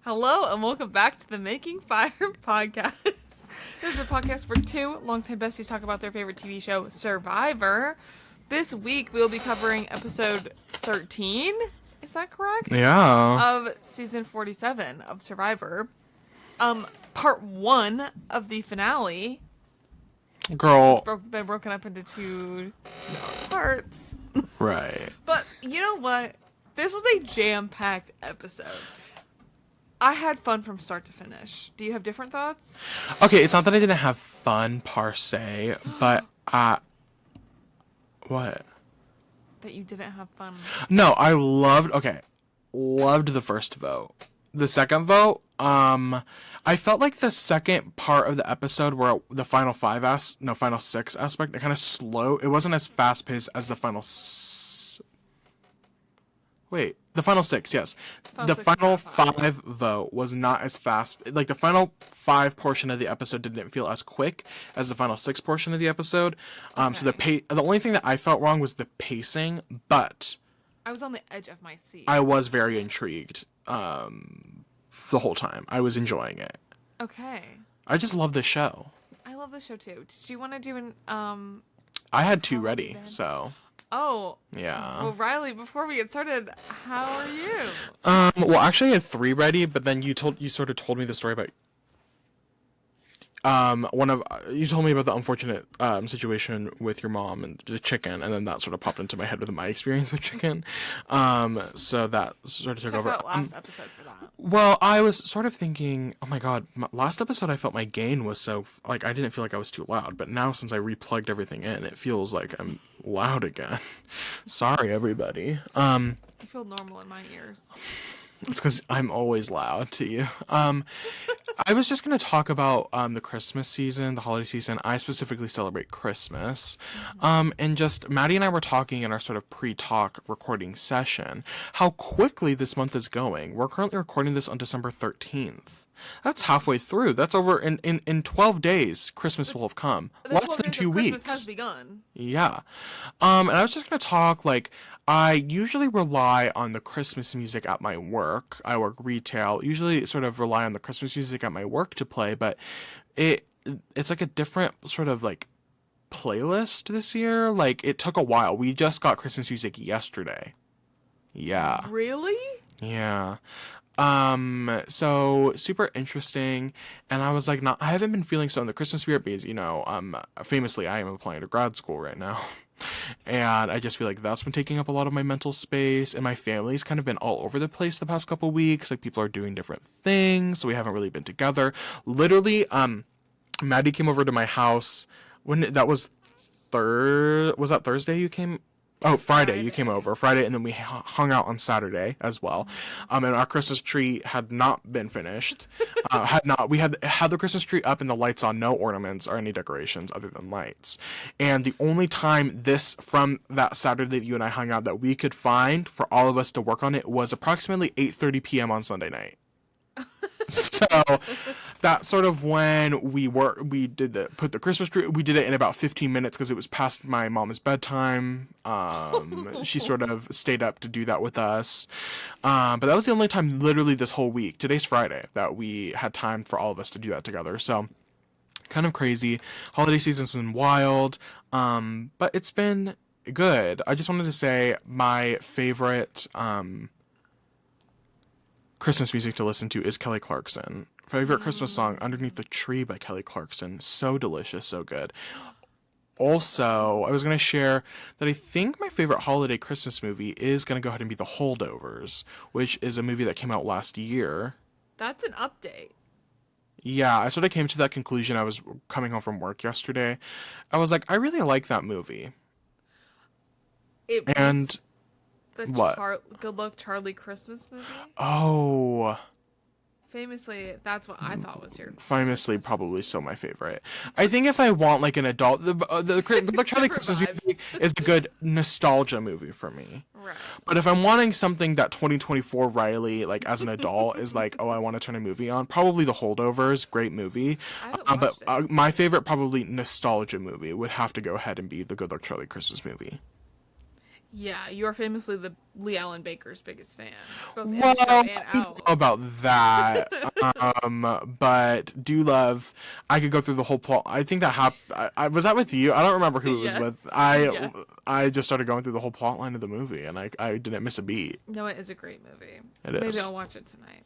Hello and welcome back to the Making Fire podcast. This is a podcast where two longtime besties talk about their favorite TV show, Survivor. This week we'll be covering episode 13, is that correct? Yeah. Of season 47 of Survivor. Part 1 of the finale. Girl. It's been broken up into two parts. Right. But you know what? This was a jam-packed episode. I had fun from start to finish. Do you have different thoughts? Okay, it's not that I didn't have fun per se, but what? That you didn't have fun. No, I loved the first vote. The second vote, I felt like the second part of the episode where the final six aspect, it kind of slow. It wasn't as fast paced as the final the final six, yes. The final five vote was not as fast. Like, the final five portion of the episode didn't feel as quick as the final six portion of the episode. So the only thing that I felt wrong was the pacing, but I was on the edge of my seat. I was very intrigued the whole time. I was enjoying it. Okay. I just love this show. I love the show too. Did you want to do an I had two ready, so... Oh. Yeah. Well, Riley, before we get started, how are you? Well, actually I had three ready, but then you sort of told me the story about you told me about the unfortunate situation with your mom and the chicken, and then that sort of popped into my head with my experience with chicken. So that sort of took over. Last episode for that. Well, I was sort of thinking, oh my god, last episode I felt my gain was so, like, I didn't feel like I was too loud, but now since I replugged everything in, it feels like I'm loud again. Sorry, everybody. I feel normal in my ears. It's because I'm always loud to you. I was just going to talk about the Christmas season, the holiday season. I specifically celebrate Christmas. And just Maddie and I were talking in our sort of pre-talk recording session how quickly this month is going. We're currently recording this on December 13th. That's halfway through. That's over in 12 days. Christmas will have come. Less than 2 weeks. Christmas has begun. Yeah. And I was just going to talk, like, I usually rely on the Christmas music at my work. I work retail. Usually sort of rely on the Christmas music at my work to play, but it's like a different sort of like playlist this year. Like, it took a while. We just got Christmas music yesterday. Yeah. Really? Yeah. So super interesting, and I was like, I haven't been feeling so in the Christmas spirit because, famously I am applying to grad school right now. And I just feel like that's been taking up a lot of my mental space, and my family's kind of been all over the place the past couple weeks. Like, people are doing different things, so we haven't really been together. Literally, Maddie came over to my house when that was that Thursday you came? Oh, Friday you came over. Friday, and then we hung out on Saturday as well. And our Christmas tree had not been finished. We had the Christmas tree up and the lights on, no ornaments or any decorations other than lights. And the only time from that Saturday that you and I hung out that we could find for all of us to work on it was approximately 8:30 p.m. on Sunday night. So that's sort of when put the Christmas tree. We did it in about 15 minutes because it was past my mom's bedtime. She sort of stayed up to do that with us. But that was the only time literally this whole week. Today's Friday that we had time for all of us to do that together. So kind of crazy. Holiday season's been wild. But it's been good. I just wanted to say my favorite, Christmas music to listen to is Kelly Clarkson. Favorite Christmas song, Underneath the Tree by Kelly Clarkson. So delicious, so good. Also, I was going to share that I think my favorite holiday Christmas movie is going to go ahead and be The Holdovers, which is a movie that came out last year. That's an update. Yeah, I sort of came to that conclusion. I was coming home from work yesterday. I was like, I really like that movie. The Good Luck Charlie Christmas movie? Oh. Famously, that's what I thought was your... Famously, probably still my favorite. I think if I want, like, an adult... The Good Luck Charlie Christmas movie is a good nostalgia movie for me. Right. But if I'm wanting something that 2024 Riley, like, as an adult, is like, oh, I want to turn a movie on, probably The Holdovers, great movie. But my favorite, probably, nostalgia movie would have to go ahead and be the Good Luck Charlie Christmas movie. Yeah, you are famously the Lee Allen Baker's biggest fan, both in Well, the show I and don't out. know about that. But do love. I could go through the whole plot. I think that happened. I was that with you. I don't remember who it was Yes. with. Yes. I just started going through the whole plot line of the movie, and I didn't miss a beat. No, it is a great movie. It Maybe is. I'll watch it tonight.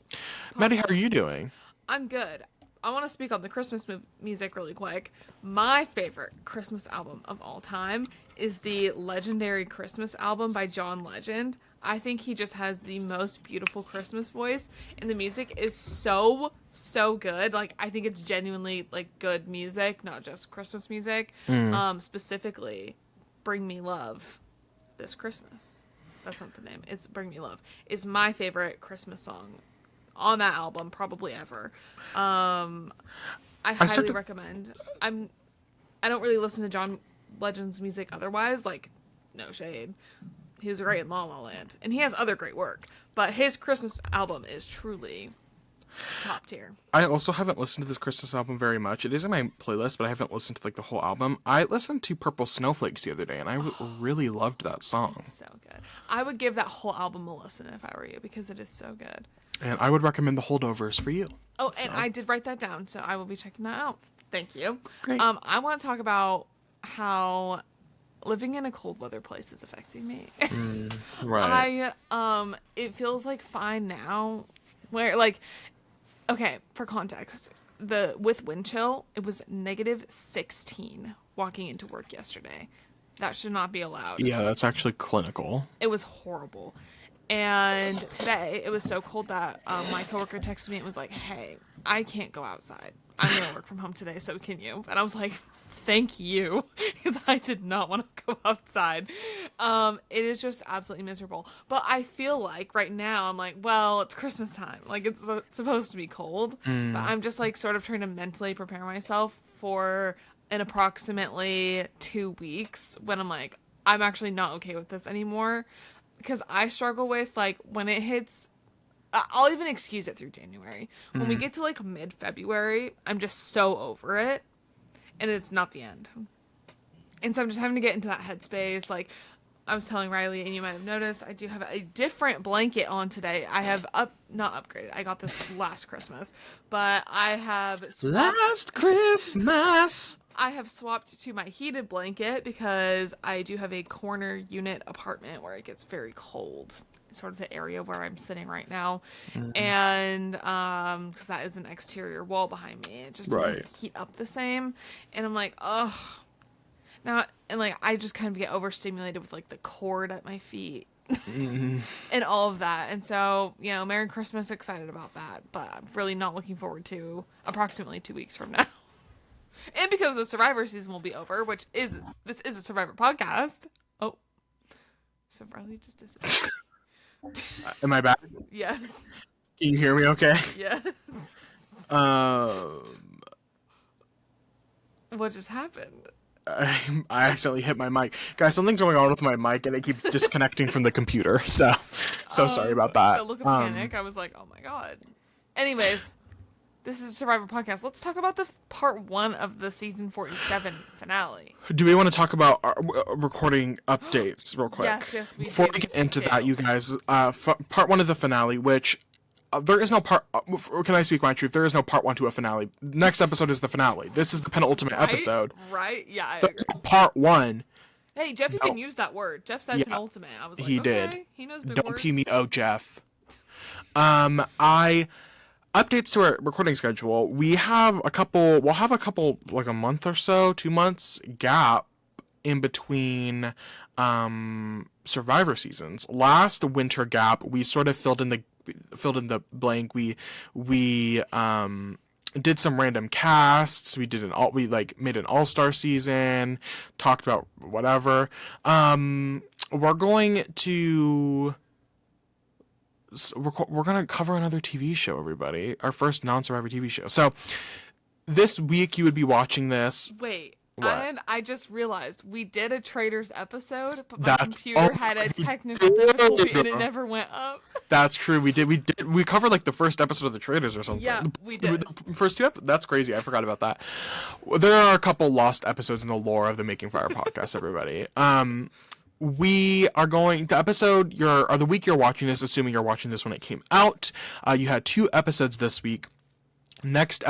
Maddie, how are you doing? I'm good. I want to speak on the Christmas music really quick. My favorite Christmas album of all time is the legendary Christmas album by John Legend. I think he just has the most beautiful Christmas voice, and the music is so good. Like, I think it's genuinely like good music, not just Christmas music. Specifically, "Bring Me Love" this Christmas. That's not the name. It's "Bring Me Love" is my favorite Christmas song on that album, probably ever. I highly recommend. I don't really listen to John Legend's music otherwise, like, no shade. He was great in La La Land, and he has other great work, but his Christmas album is truly top tier. I also haven't listened to this Christmas album very much. It is in my playlist, but I haven't listened to like the whole album. I listened to Purple Snowflakes the other day, and I really loved that song. So good. I would give that whole album a listen if I were you, because it is so good. And I would recommend The Holdovers for you. Oh, and I did write that down, so I will be checking that out. Thank you. Great. I want to talk about how living in a cold weather place is affecting me. Right. It feels like fine now, where, like, okay, for context, with wind chill, it was -16 walking into work yesterday. That should not be allowed. Yeah, that's actually clinical. It was horrible. And today, it was so cold that my coworker texted me and was like, "Hey, I can't go outside. I'm going to work from home today, so can you?" And I was like, "Thank you," because I did not want to go outside. It is just absolutely miserable. But I feel like right now, I'm like, well, it's Christmas time. Like, it's supposed to be cold. But I'm just, like, sort of trying to mentally prepare myself for an approximately 2 weeks when I'm like, I'm actually not okay with this anymore. Because I struggle with, like, when it hits, I'll even excuse it through January. When we get to, like, mid-February, I'm just so over it, and it's not the end. And so I'm just having to get into that headspace. Like, I was telling Riley, and you might have noticed, I do have a different blanket on today. I have not upgraded. I got this last Christmas, but I have Last Christmas. I have swapped to my heated blanket because I do have a corner unit apartment where it gets very cold. It's sort of the area where I'm sitting right now. And because that is an exterior wall behind me. It just doesn't heat up the same. And I'm like, ugh. Now, and like, I just kind of get overstimulated with like the cord at my feet. And all of that. And so, you know, Merry Christmas, excited about that. But I'm really not looking forward to approximately 2 weeks from now. And because the Survivor season will be over, this is a Survivor podcast. Oh, so Riley just disappeared. Am I back? Yes. Can you hear me okay? Yes. What just happened? I accidentally hit my mic. Guys, something's going on with my mic and it keeps disconnecting from the computer. So sorry about that. The look of panic. I was like, oh my God. Anyways, this is a Survivor podcast. Let's talk about the part 1 of the season 47 finale. Do we want to talk about our recording updates real quick? Yes, we Before we get into that, you guys, part 1 of the finale, which there is no part. Can I speak my truth? There is no part 1 to a finale. Next episode is the finale. This is the penultimate episode. Right? Yeah, I There's agree. no part 1. Hey, Jeff even used that word. Jeff said penultimate. I was like, he okay, did. He knows big Don't words. pee me, oh Jeff. Updates to our recording schedule. We'll have a couple, like a month or so, 2 months gap in between Survivor seasons. Last winter gap, we sort of filled in the blank. We did some random casts. We made an all-star season, talked about whatever. We're going to cover another TV show, everybody. Our first non-Survivor TV show. So this week you would be watching this. Wait. What? And I just realized we did a Traders episode, but my That's- computer had a technical difficulty and it never went up. That's true. We did. We covered like the first episode of the Traders or something. Yeah, we did. The first 2 episodes. That's crazy. I forgot about that. There are a couple lost episodes in the lore of the Making Fire podcast, everybody. we are going the week you're watching this, assuming you're watching this when it came out. You had 2 episodes this week. Next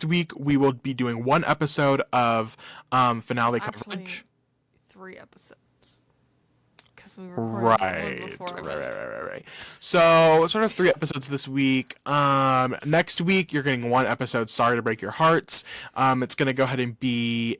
week we will be doing 1 episode of finale coverage. 3 episodes. Because we recorded one before. Right. So sort of 3 episodes this week. Next week you're getting 1 episode. Sorry to break your hearts. It's gonna go ahead and be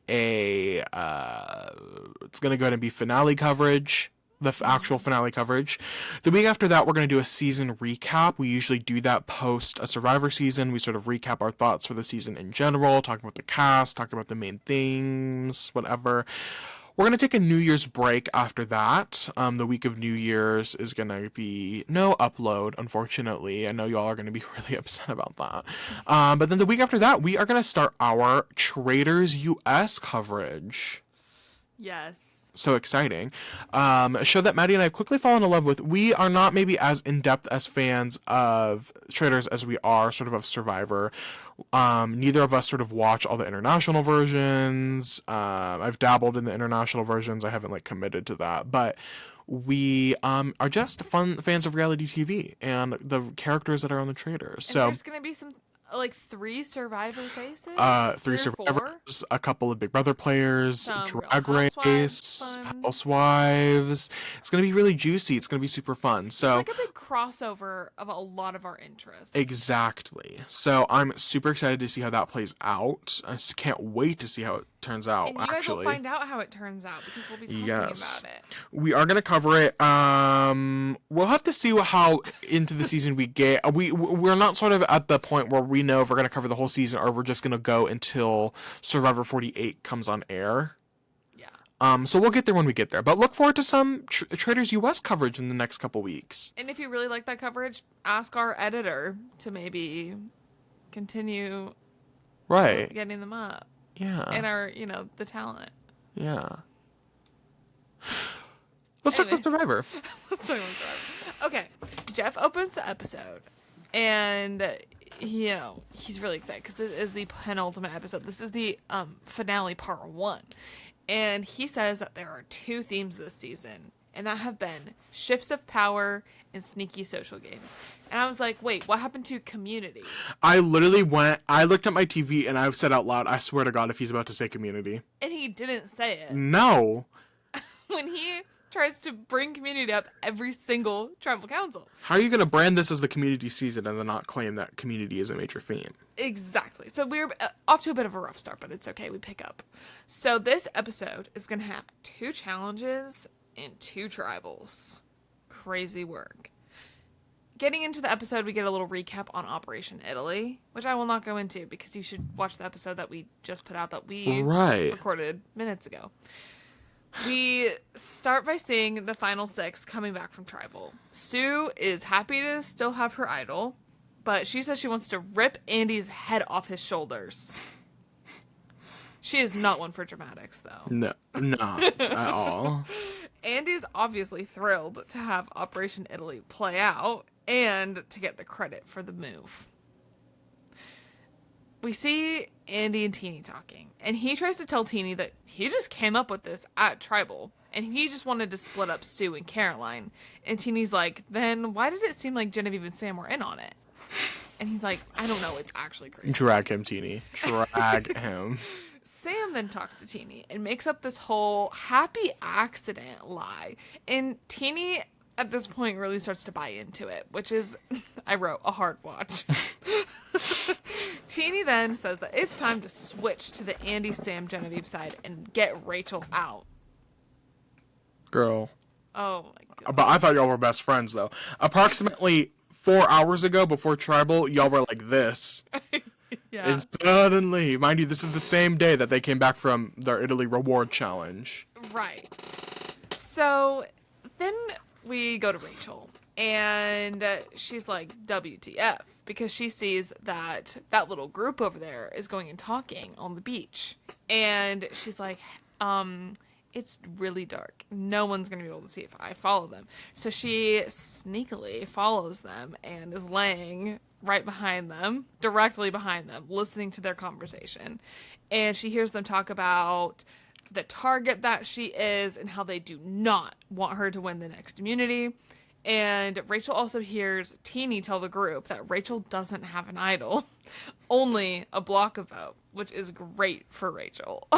finale coverage. The actual finale coverage. The week after that, we're going to do a season recap. We usually do that post a Survivor season. We sort of recap our thoughts for the season in general, talk about the cast, talk about the main themes, whatever. We're going to take a New Year's break after that. The week of New Year's is going to be no upload, unfortunately. I know y'all are going to be really upset about that. But then the week after that, we are going to start our Traders US coverage. Yes. So exciting. A show that Maddie and I have quickly fallen in love with. We are not maybe as in-depth as fans of Traders as we are sort of Survivor. Neither of us sort of watch all the international versions. I've dabbled in the international versions. I haven't committed to that, but we are just fun fans of reality TV and the characters that are on the Traders. And so there's gonna be some 3 Survivor faces. 3 Survivors, a couple of Big Brother players, Drag Race, Housewives. It's gonna be really juicy. It's gonna be super fun. So it's like a big crossover of a lot of our interests. Exactly. So I'm super excited to see how that plays out. I just can't wait to see how it turns out. And you guys will find out how it turns out because we'll be talking about it. We are gonna cover it. We'll have to see how into the season we get. We're not sort of at the point where we know if we're gonna cover the whole season or we're just gonna go until Survivor 48 comes on air. Yeah. So we'll get there when we get there. But look forward to some Traders US coverage in the next couple weeks. And if you really like that coverage, ask our editor to maybe continue getting them up. Yeah. And our, the talent. Yeah. Let's talk about Survivor. Let's talk about Survivor. Okay. Jeff opens the episode and he's really excited because this is the penultimate episode. This is the finale part 1. And he says that there are 2 themes this season, and that have been shifts of power and sneaky social games. And I was like, wait, what happened to Community? I looked at my TV and I said out loud, I swear to God, if he's about to say Community. And he didn't say it. No. When he tries to bring Community up every single tribal council. How are you going to brand this as the Community season and then not claim that Community is a major theme? Exactly. So we're off to a bit of a rough start, but it's okay. We pick up. So this episode is going to have 2 challenges and 2 tribals. Crazy work. Getting into the episode, we get a little recap on Operation Italy, which I will not go into because you should watch the episode that we just put out that we recorded minutes ago. We start by seeing the final 6 coming back from tribal. Sue is happy to still have her idol, but she says she wants to rip Andy's head off his shoulders. She is not one for dramatics, though. No, not at all. Andy's obviously thrilled to have Operation Italy play out and to get the credit for the move. We see Andy and Teeny talking, and he tries to tell Teeny that he just came up with this at Tribal, and he just wanted to split up Sue and Caroline. And Teeny's like, then why did it seem like Genevieve and Sam were in on it? And he's like, I don't know, it's actually crazy. Drag him, Teeny. Drag him. Sam then talks to Teeny and makes up this whole happy accident lie. And Teeny, at this point, really starts to buy into it, which is, I wrote, a hard watch. Teeny then says that it's time to switch to the Andy, Sam, Genevieve side and get Rachel out. Girl. Oh, my God. But I thought y'all were best friends, though. Approximately 4 hours ago, before Tribal, y'all were like this. Yeah. And suddenly, mind you, this is the same day that they came back from their Italy reward challenge. Right. So then we go to Rachel, and she's like, WTF, because she sees that that little group over there is going and talking on the beach. And she's like, it's really dark. No one's going to be able to see if I follow them. So she sneakily follows them and is laying right behind them, directly behind them, listening to their conversation. And she hears them talk about the target that she is and how they do not want her to win the next immunity. And Rachel also hears Teeny tell the group that Rachel doesn't have an idol, only a block of vote, which is great for Rachel.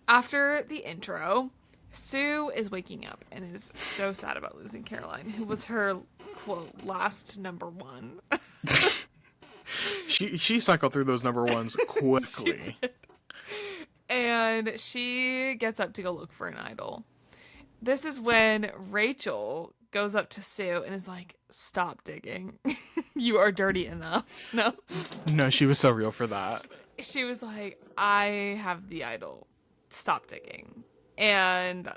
After the intro, Sue is waking up and is so sad about losing Caroline, who was her, quote, last number one. She cycled through those number ones quickly. And she gets up to go look for an idol. This is when Rachel goes up to Sue and is like, stop digging. You are dirty enough. No. No, she was so real for that. She was like, I have the idol. Stop digging. And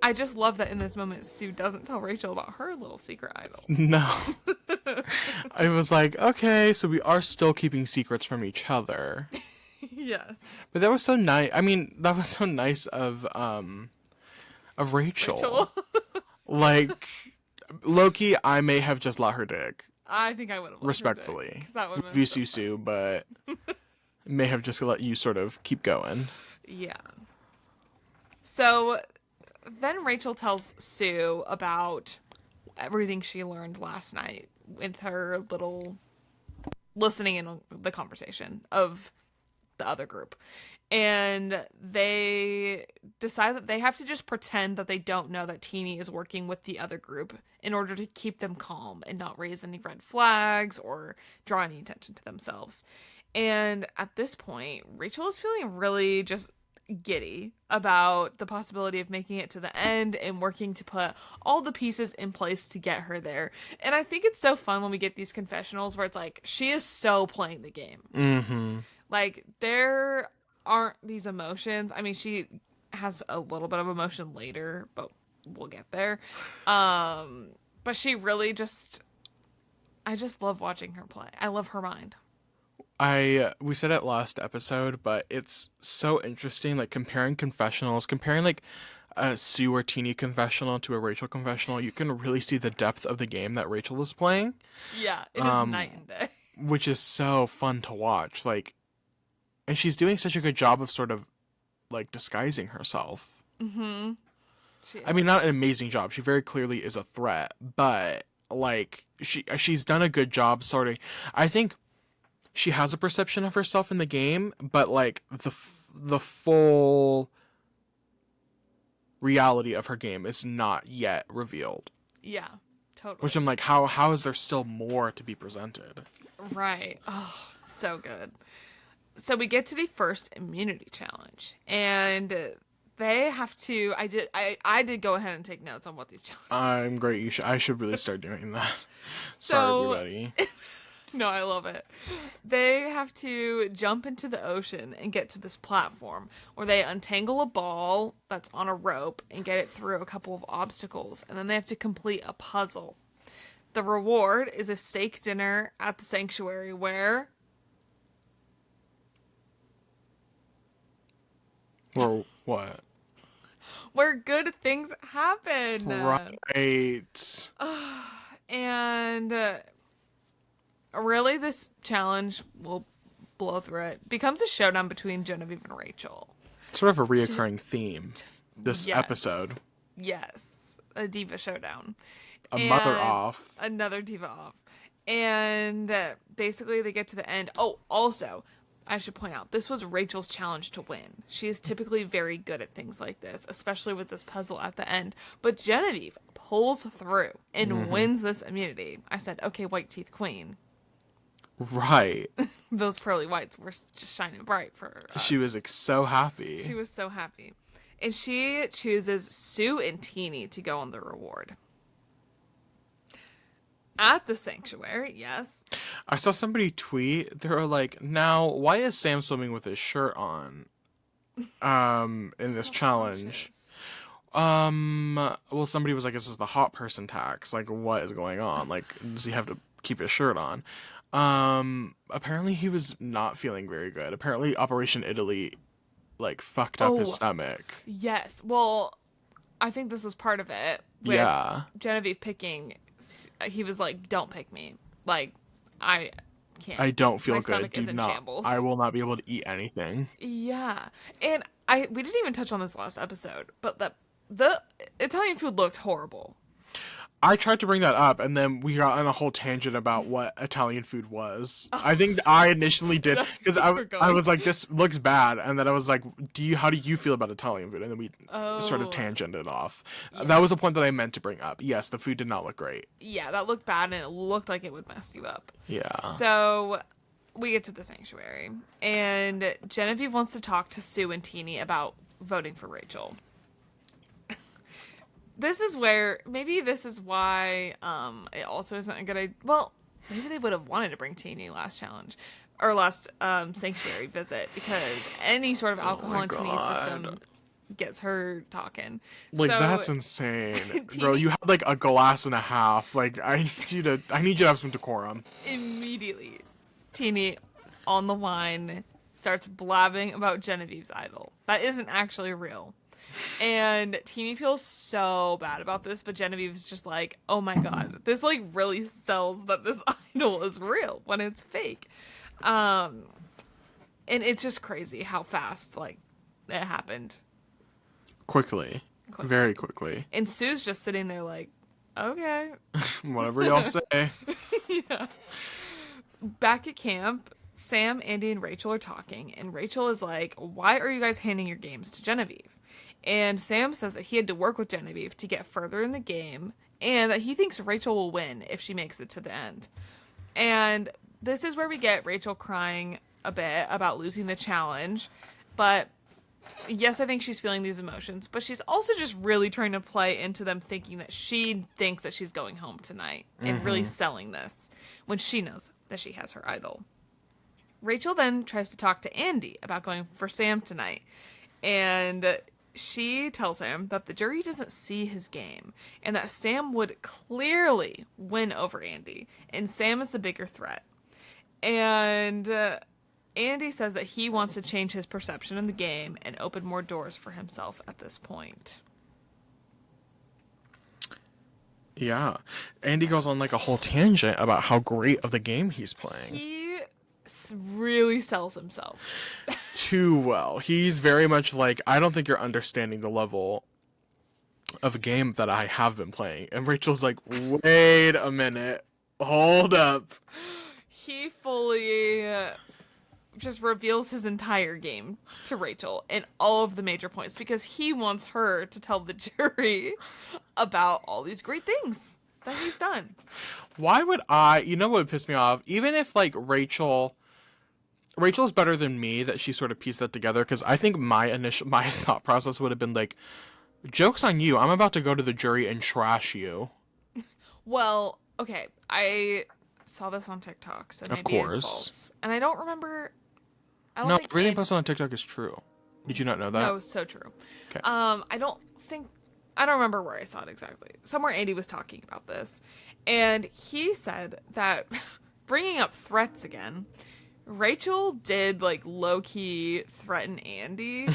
I just love that in this moment, Sue doesn't tell Rachel about her little secret idol. No. I was like, okay, so we are still keeping secrets from each other. Yes. But that was so nice. I mean, that was so nice of Rachel. Like, Loki, I may have just let her dig. I think I would have respectfully. Love you, Sue, but may have just let you sort of keep going. Yeah. So then Rachel tells Sue about everything she learned last night with her little listening in the conversation of the other group. And they decide that they have to just pretend that they don't know that Teeny is working with the other group in order to keep them calm and not raise any red flags or draw any attention to themselves. And at this point, Rachel is feeling really just giddy about the possibility of making it to the end and working to put all the pieces in place to get her there. And I think it's so fun when we get these confessionals where it's like, she is so playing the game. Mm-hmm. Like, there aren't these emotions. I mean, she has a little bit of emotion later, but we'll get there. But she really just, I just love watching her play. I love her mind. We said it last episode, but it's so interesting, like comparing confessionals, comparing like a Sue or Teeny confessional to a Rachel confessional. You can really see the depth of the game that Rachel is playing. Yeah, it is night and day. Which is so fun to watch. Like, and she's doing such a good job of sort of like disguising herself. Mm-hmm. I mean, not an amazing job. She very clearly is a threat, but like she's done a good job sorting. I think she has a perception of herself in the game, but like the full reality of her game is not yet revealed. Yeah, totally. Which I'm like, how is there still more to be presented? Right. Oh, so good. So we get to the first immunity challenge, and they have to. I did go ahead and take notes on what these challenges. I'm great. I should really start doing that. So, sorry, everybody. No, I love it. They have to jump into the ocean and get to this platform where they untangle a ball that's on a rope and get it through a couple of obstacles, and then they have to complete a puzzle. The reward is a steak dinner at the sanctuary where... Or what? Where good things happen. Right. And really, this challenge will blow through it. Becomes a showdown between Genevieve and Rachel. Sort of a reoccurring theme this episode. Yes. A diva showdown. Mother off. Another diva off. And basically they get to the end. Oh, also, I should point out, this was Rachel's challenge to win. She is typically very good at things like this, especially with this puzzle at the end. But Genevieve pulls through and wins this immunity. I said, okay, white teeth queen. Right. Those pearly whites were just shining bright for us. She was so happy. She was so happy. And she chooses Sue and Teeny to go on the reward. At the sanctuary, yes. I saw somebody tweet, they were like, now, why is Sam swimming with his shirt on in this challenge? Well, somebody was like, this is the hot person tax. Like, what is going on? Like, does he have to keep his shirt on? Apparently he was not feeling very good. Apparently Operation Italy, like, fucked up his stomach. Yes. Well, I think this was part of it. With Genevieve picking... He was like, don't pick me. Like, I can't. I don't feel My good. stomach is in shambles. I will not be able to eat anything. Yeah. And we didn't even touch on this last episode, but the Italian food looked horrible. I tried to bring that up, and then we got on a whole tangent about what Italian food was. Oh. I think I initially did, because I going. was like, this looks bad, and then I was like, how do you feel about Italian food? And then we sort of Oh. tangented off. Yeah. That was a point that I meant to bring up. Yes, the food did not look great. Yeah, that looked bad, and it looked like it would mess you up. Yeah. So we get to the sanctuary, and Genevieve wants to talk to Sue and Teeny about voting for Rachel. This is where, maybe this is why it also isn't a good idea. Well, maybe they would have wanted to bring Teeny last challenge, or last sanctuary visit, because any sort of alcohol in Teeny's system gets her talking. Like, so, that's insane. Teeny, Girl, you had like a glass and a half. Like, I need you to have some decorum. Immediately, Teeny, on the wine, starts blabbing about Genevieve's idol. That isn't actually real. And Teeny feels so bad about this, but Genevieve is just like, oh my god, this like really sells that this idol is real when it's fake. And it's just crazy how fast like it happened. Quickly. Very quickly. And Sue's just sitting there like, okay. Whatever y'all say. Yeah. Back at camp, Sam, Andy, and Rachel are talking, and Rachel is like, why are you guys handing your games to Genevieve? And Sam says that he had to work with Genevieve to get further in the game, and that he thinks Rachel will win if she makes it to the end. And this is where we get Rachel crying a bit about losing the challenge. But yes, I think she's feeling these emotions, but she's also just really trying to play into them thinking that she thinks that she's going home tonight and really selling this when she knows that she has her idol. Rachel then tries to talk to Andy about going for Sam tonight, and she tells him that the jury doesn't see his game and that Sam would clearly win over Andy, and Sam is the bigger threat. And Andy says that he wants to change his perception of the game and open more doors for himself at this point. Yeah. Andy goes on like a whole tangent about how great of the game he's playing. He really sells himself. Too well. He's very much like, I don't think you're understanding the level of a game that I have been playing. And Rachel's like, wait a minute. Hold up. He fully just reveals his entire game to Rachel in all of the major points because he wants her to tell the jury about all these great things that he's done. Why would you know what would piss me off? Even if like Rachel's better than me that she sort of pieced that together, because I think my thought process would have been like, joke's on you, I'm about to go to the jury and trash you. Well, okay, I saw this on TikTok, so maybe of course. It's false. And I don't remember. No, everything posted on TikTok is true. Did you not know that? No, so true. Okay. I don't remember where I saw it exactly. Somewhere Andy was talking about this, and he said that bringing up threats again, Rachel did like low-key threaten Andy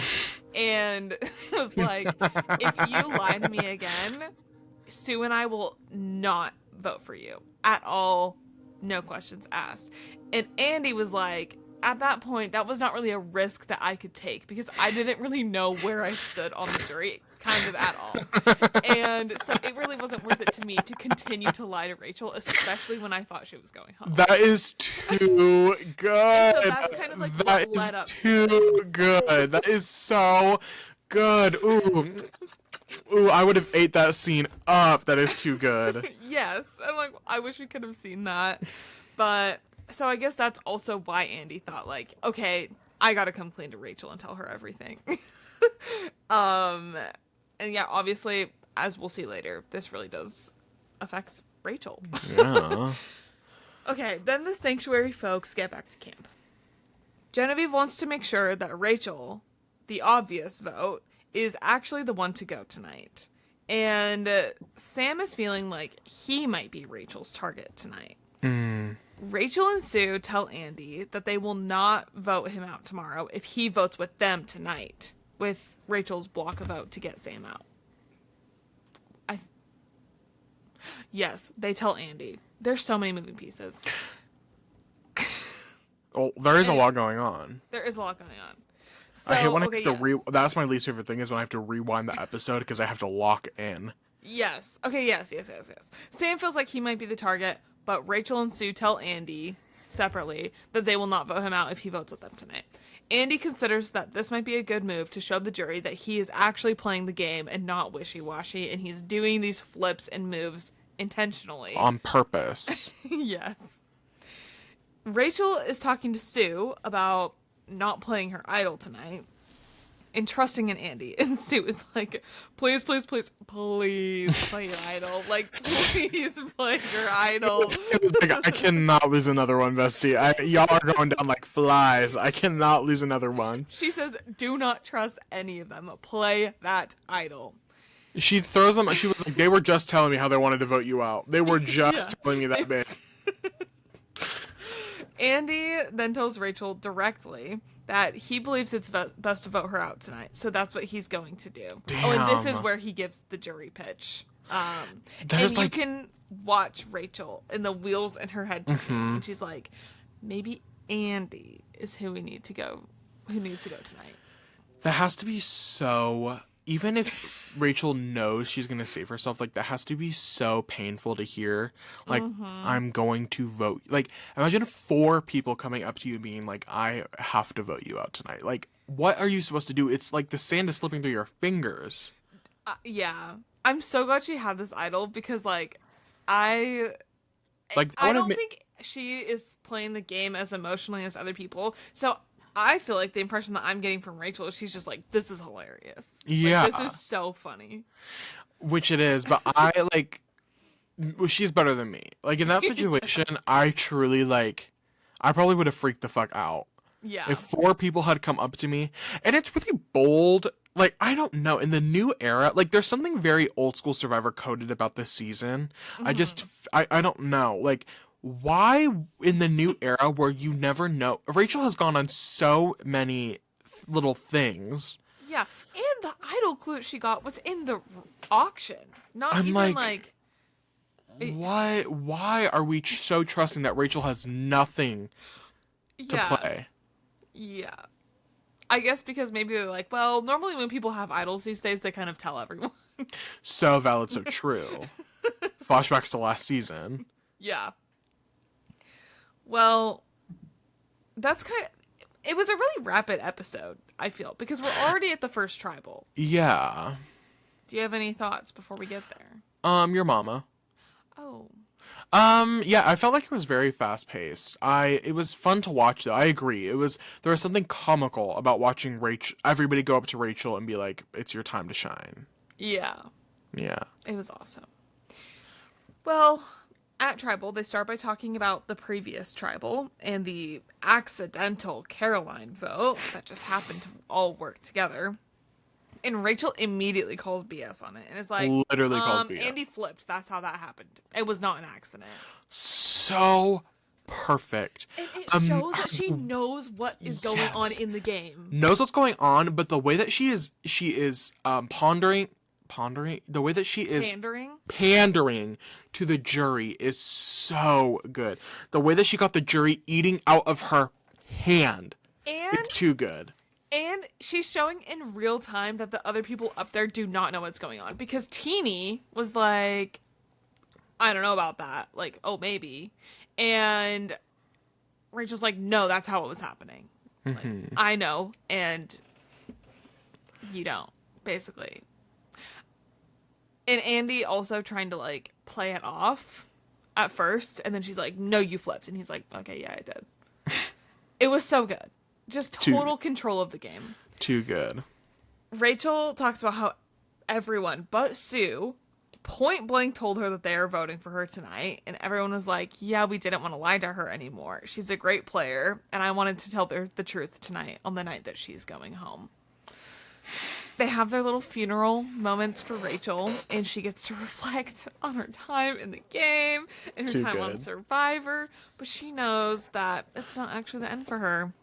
and was like, if you lie to me again, Sue and I will not vote for you at all, no questions asked. And Andy was like, at that point, that was not really a risk that I could take because I didn't really know where I stood on the jury, kind of at all. And so it really wasn't worth it to me to continue to lie to Rachel, especially when I thought she was going home. That is too good. So that's kind of like that what led is up to too this. good. That is so good. Ooh, I would have ate that scene up. That is too good. Yes. I'm like, I wish we could have seen that. But so I guess that's also why Andy thought like, okay, I gotta come clean to Rachel and tell her everything. And yeah, obviously, as we'll see later, this really does affect Rachel. Yeah. Okay, then the sanctuary folks get back to camp. Genevieve wants to make sure that Rachel, the obvious vote, is actually the one to go tonight. And Sam is feeling like he might be Rachel's target tonight. Rachel and Sue tell Andy that they will not vote him out tomorrow if he votes with them tonight, with Rachel's block a vote to get Sam out. Yes, they tell Andy. There's so many moving pieces. Well, there is a lot Anyways, going on. there is a lot going on. I hate So, when I okay, have to yes. that's my least favorite thing is when I have to rewind the episode because I have to lock in. Yes. Okay, yes. Sam feels like he might be the target, but Rachel and Sue tell Andy separately that they will not vote him out if he votes with them tonight. Andy considers that this might be a good move to show the jury that he is actually playing the game and not wishy-washy, and he's doing these flips and moves intentionally. On purpose. Yes. Rachel is talking to Sue about not playing her idol tonight and trusting in Andy. And Sue is like, please play your idol. Like, please play your idol. It was like, I cannot lose another one, bestie. Y'all are going down like flies. I cannot lose another one. She says, do not trust any of them. Play that idol. She throws them. She was like, they were just telling me how they wanted to vote you out. They were just telling me that big. Andy then tells Rachel directly that he believes it's best to vote her out tonight. So that's what he's going to do. Damn. Oh, and this is where he gives the jury pitch. There's and like... you can watch Rachel and the wheels in her head turning. And she's like, maybe Andy is who needs to go tonight. That has to be so... Even if Rachel knows she's going to save herself, like, that has to be so painful to hear. Like, I'm going to vote. Like, imagine 4 people coming up to you being like, I have to vote you out tonight. Like, what are you supposed to do? It's like the sand is slipping through your fingers. Yeah. I'm so glad she had this idol because, like, I don't think she is playing the game as emotionally as other people. So I feel like the impression that I'm getting from Rachel is she's just like, this is hilarious. Yeah. Like, this is so funny. Which it is, but I, like, she's better than me. Like, in that situation, I truly, like, I probably would have freaked the fuck out. Yeah. If 4 people had come up to me, and it's really bold. Like, I don't know, in the new era, like, there's something very old school Survivor coded about this season. I don't know. Like, why in the new era where you never know? Rachel has gone on so many little things. Yeah. And the idol clue that she got was in the auction. Not I'm even like why are we so trusting that Rachel has nothing to play? Yeah. I guess because maybe they're like, well, normally when people have idols these days, they kind of tell everyone. So valid, so true. Flashbacks to last season. Yeah. Well, it was a really rapid episode, I feel, because we're already at the first tribal. Yeah. Do you have any thoughts before we get there? Your mama. Oh. Yeah, I felt like it was very fast paced. It was fun to watch though. I agree. There was something comical about watching everybody go up to Rachel and be like, it's your time to shine. Yeah. Yeah. It was awesome. Well, at Tribal, they start by talking about the previous Tribal and the accidental Caroline vote that just happened to all work together. And Rachel immediately calls BS on it and is like, literally calls BS. Andy flipped. That's how that happened. It was not an accident. So perfect. And it shows that she knows what is going on in the game. Knows what's going on, but the way that she is pondering the way that she is pandering to the jury is so good. The way that she got the jury eating out of her hand. It's too good. And she's showing in real time that the other people up there do not know what's going on. Because Teeny was like, I don't know about that. Like, oh, maybe. And Rachel's like, no, that's how it was happening. Like, I know, and you don't, basically. And Andy also trying to, like, play it off at first. And then she's like, no, you flipped. And he's like, okay, yeah, I did. It was so good. Just total control of the game. Too good. Rachel talks about how everyone but Sue point blank told her that they are voting for her tonight. And everyone was like, yeah, we didn't want to lie to her anymore. She's a great player. And I wanted to tell her the truth tonight on the night that she's going home. They have their little funeral moments for Rachel. And she gets to reflect on her time in the game. And her time on Survivor. But she knows that it's not actually the end for her.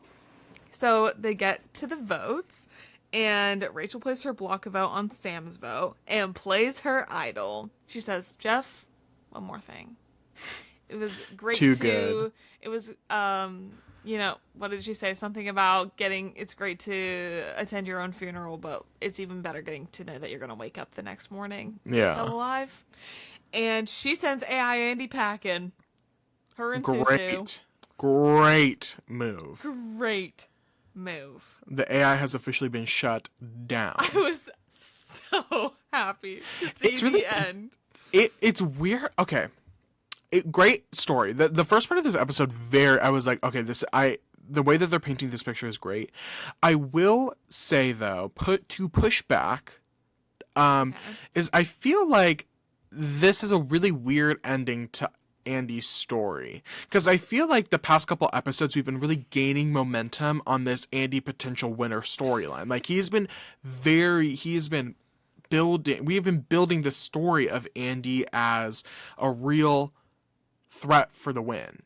So they get to the votes, and Rachel plays her block a vote on Sam's vote and plays her idol. She says, Jeff, one more thing. It was great Too good. It was what did she say? Something about it's great to attend your own funeral, but it's even better getting to know that you're going to wake up the next morning still alive. And she sends AI Andy packing. Her and Susu. Great move. Great move. The AI has officially been shut down. I was so happy to see the end. It's weird. Okay. Great story. The first part of this episode, I was like, okay, the way that they're painting this picture is great. I will say though, push back, is I feel like this is a really weird ending to Andy's story, because I feel like the past couple episodes we've been really gaining momentum on this Andy potential winner storyline. Like we have been building the story of Andy as a real threat for the win,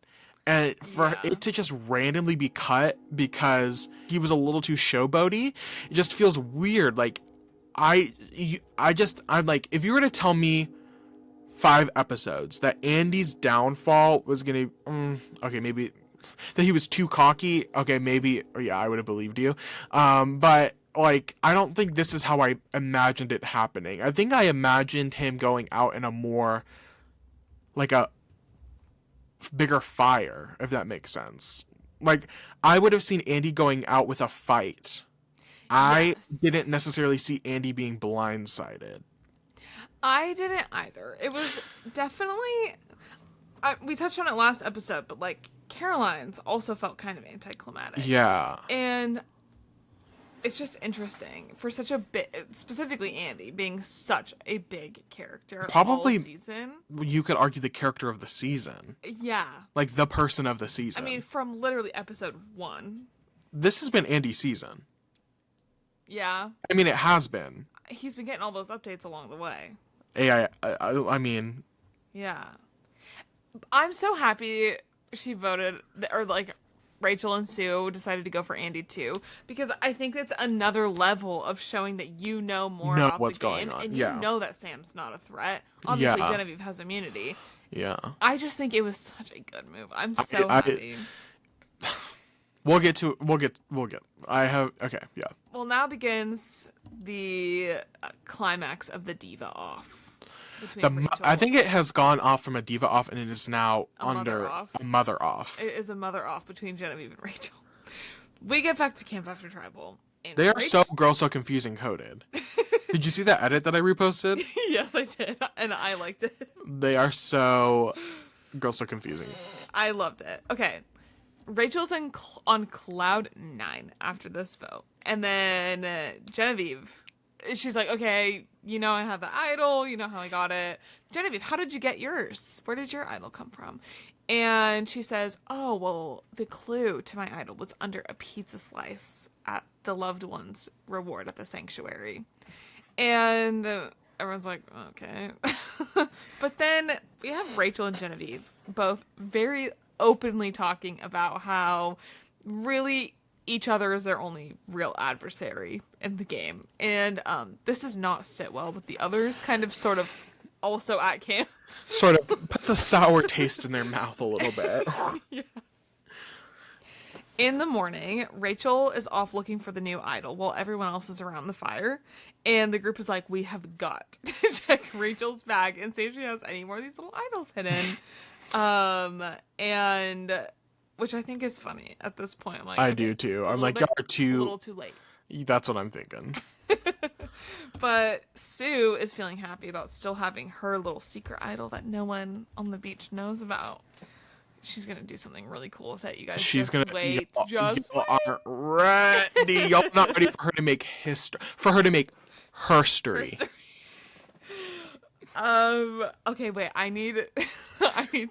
and for it to just randomly be cut because he was a little too showboaty, it just feels weird. Like I'm like, if you were to tell me 5 episodes that Andy's downfall was gonna okay, maybe that he was too cocky, okay, maybe I would have believed you, but like I don't think this is how I imagined it happening. I think I imagined him going out in a more like a bigger fire, if that makes sense. Like I would have seen Andy going out with a fight. I didn't necessarily see Andy being blindsided. I didn't either. It was definitely we touched on it last episode, but like Caroline's also felt kind of anticlimactic. Yeah. And it's just interesting for such a bit, specifically Andy being such a big character. Probably all season. You could argue the character of the season. Yeah. Like the person of the season. I mean, from literally episode 1. This has been Andy's season. Yeah. I mean, it has been. He's been getting all those updates along the way. I mean. Yeah. I'm so happy she voted, or like Rachel and Sue decided to go for Andy too, because I think it's another level of showing that you know more about what's the game, going on. and you know that Sam's not a threat. Obviously, Genevieve has immunity. Yeah. I just think it was such a good move. I'm so happy. We'll get. Okay, yeah. Well, now begins the climax of the diva off. I think it has gone off from a diva off, and it is now a mother off. It is a mother off between Genevieve and Rachel. We get back to camp after tribal. They are so Girl So Confusing coded. Did you see that edit that I reposted? Yes, I did, and I liked it. They are so Girl So Confusing. I loved it. Okay. Rachel's on cloud 9 after this vote. And then Genevieve, she's like, okay, I have the idol. You know how I got it. Genevieve, how did you get yours? Where did your idol come from? And she says, oh, well, the clue to my idol was under a pizza slice at the loved one's reward at the sanctuary. And everyone's like, okay. But then we have Rachel and Genevieve both very openly talking about how really each other is their only real adversary in the game, and this does not sit well with the others. Sort of also at camp, sort of puts a sour taste in their mouth a little bit. Yeah. In the morning, Rachel is off looking for the new idol while everyone else is around the fire, and the group is like, we have got to check Rachel's bag and see if she has any more of these little idols hidden. And which I think is funny at this point. I'm like, I do too. I'm like, y'all are a little too late. That's what I'm thinking. But Sue is feeling happy about still having her little secret idol that no one on the beach knows about. She's gonna do something really cool with it. You guys, wait. Y'all aren't ready. Y'all not ready for her to make history. For her to make herstory. Okay, wait. I need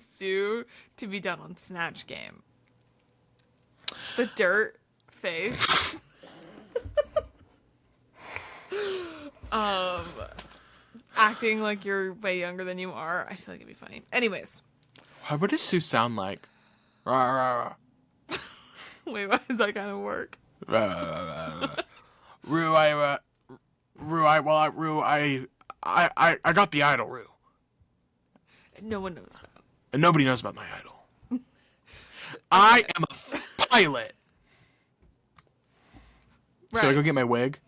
Sue to be done on Snatch Game. The dirt face. Acting like you're way younger than you are. I feel like it'd be funny. Anyways. What does Sue sound like? Rah, rah, rah. Wait, why does that kind of work? Rue, I got the idol, Rue. No one knows about it. And nobody knows about my idol. I am a pilot. Right. Should I go get my wig?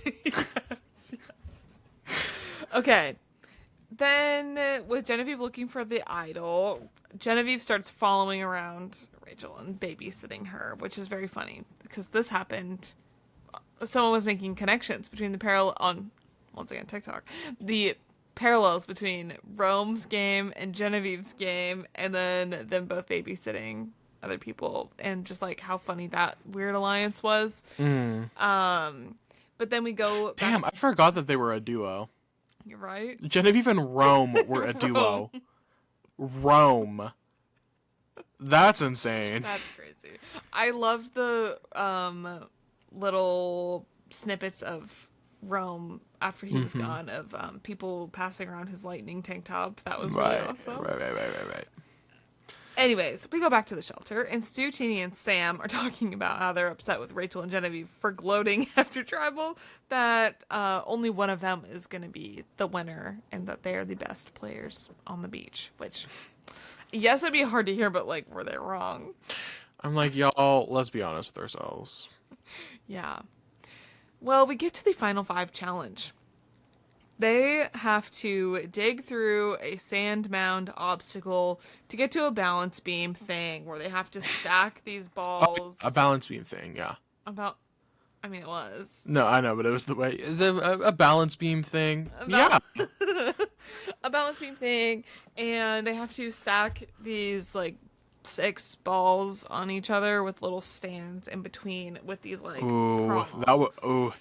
Yes. Okay. Then, with Genevieve looking for the idol, Genevieve starts following around Rachel and babysitting her, which is very funny because this happened. Someone was making connections between the once again, TikTok, the parallels between Rome's game and Genevieve's game, and then them both babysitting other people, and just like how funny that weird alliance was. But then we go. Damn, I forgot that they were a duo. You're right. Genevieve and Rome were a duo. Rome. That's insane. That's crazy. I loved the little snippets of Rome after he was gone, of people passing around his lightning tank top. That was really awesome. Right. Anyways, we go back to the shelter, and Stu, Teeny, and Sam are talking about how they're upset with Rachel and Genevieve for gloating after Tribal that only one of them is going to be the winner and that they are the best players on the beach. Which, yes, it'd be hard to hear, but like, were they wrong? I'm like, y'all, let's be honest with ourselves. Yeah. Well, we get to the Final 5 challenge. They have to dig through a sand mound obstacle to get to a balance beam thing where they have to stack these balls. A balance beam thing, yeah. It was. No, I know, but it was a balance beam thing. Yeah. A balance beam thing, and they have to stack these, like, 6 balls on each other with little stands in between with these like prongs.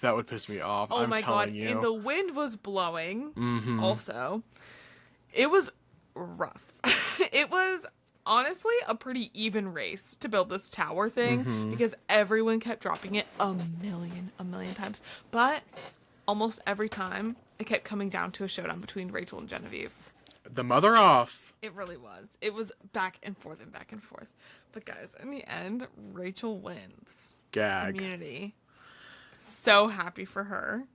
That would piss me off. Oh I'm my telling god! you. And the wind was blowing. Also, it was rough. It was honestly a pretty even race to build this tower thing because everyone kept dropping it a million times. But almost every time, it kept coming down to a showdown between Rachel and Genevieve. The mother off. It really was. It was back and forth and back and forth. But guys, in the end, Rachel wins. Gag. Community. So happy for her.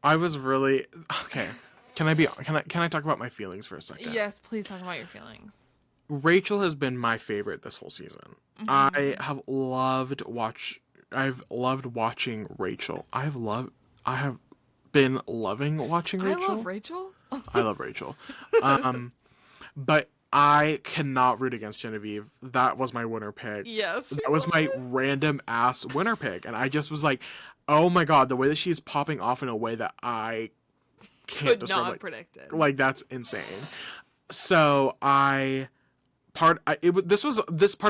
I was really okay. Can I talk about my feelings for a second? Yes, please talk about your feelings. Rachel has been my favorite this whole season. I've loved watching Rachel. I have been loving watching Rachel. I love Rachel. I love Rachel. But I cannot root against Genevieve. That was my winner pick. Yes. That was my random ass winner pick. And I just was like, oh my god, the way that she's popping off in a way that I can't could not predict it. Like, that's insane. So this part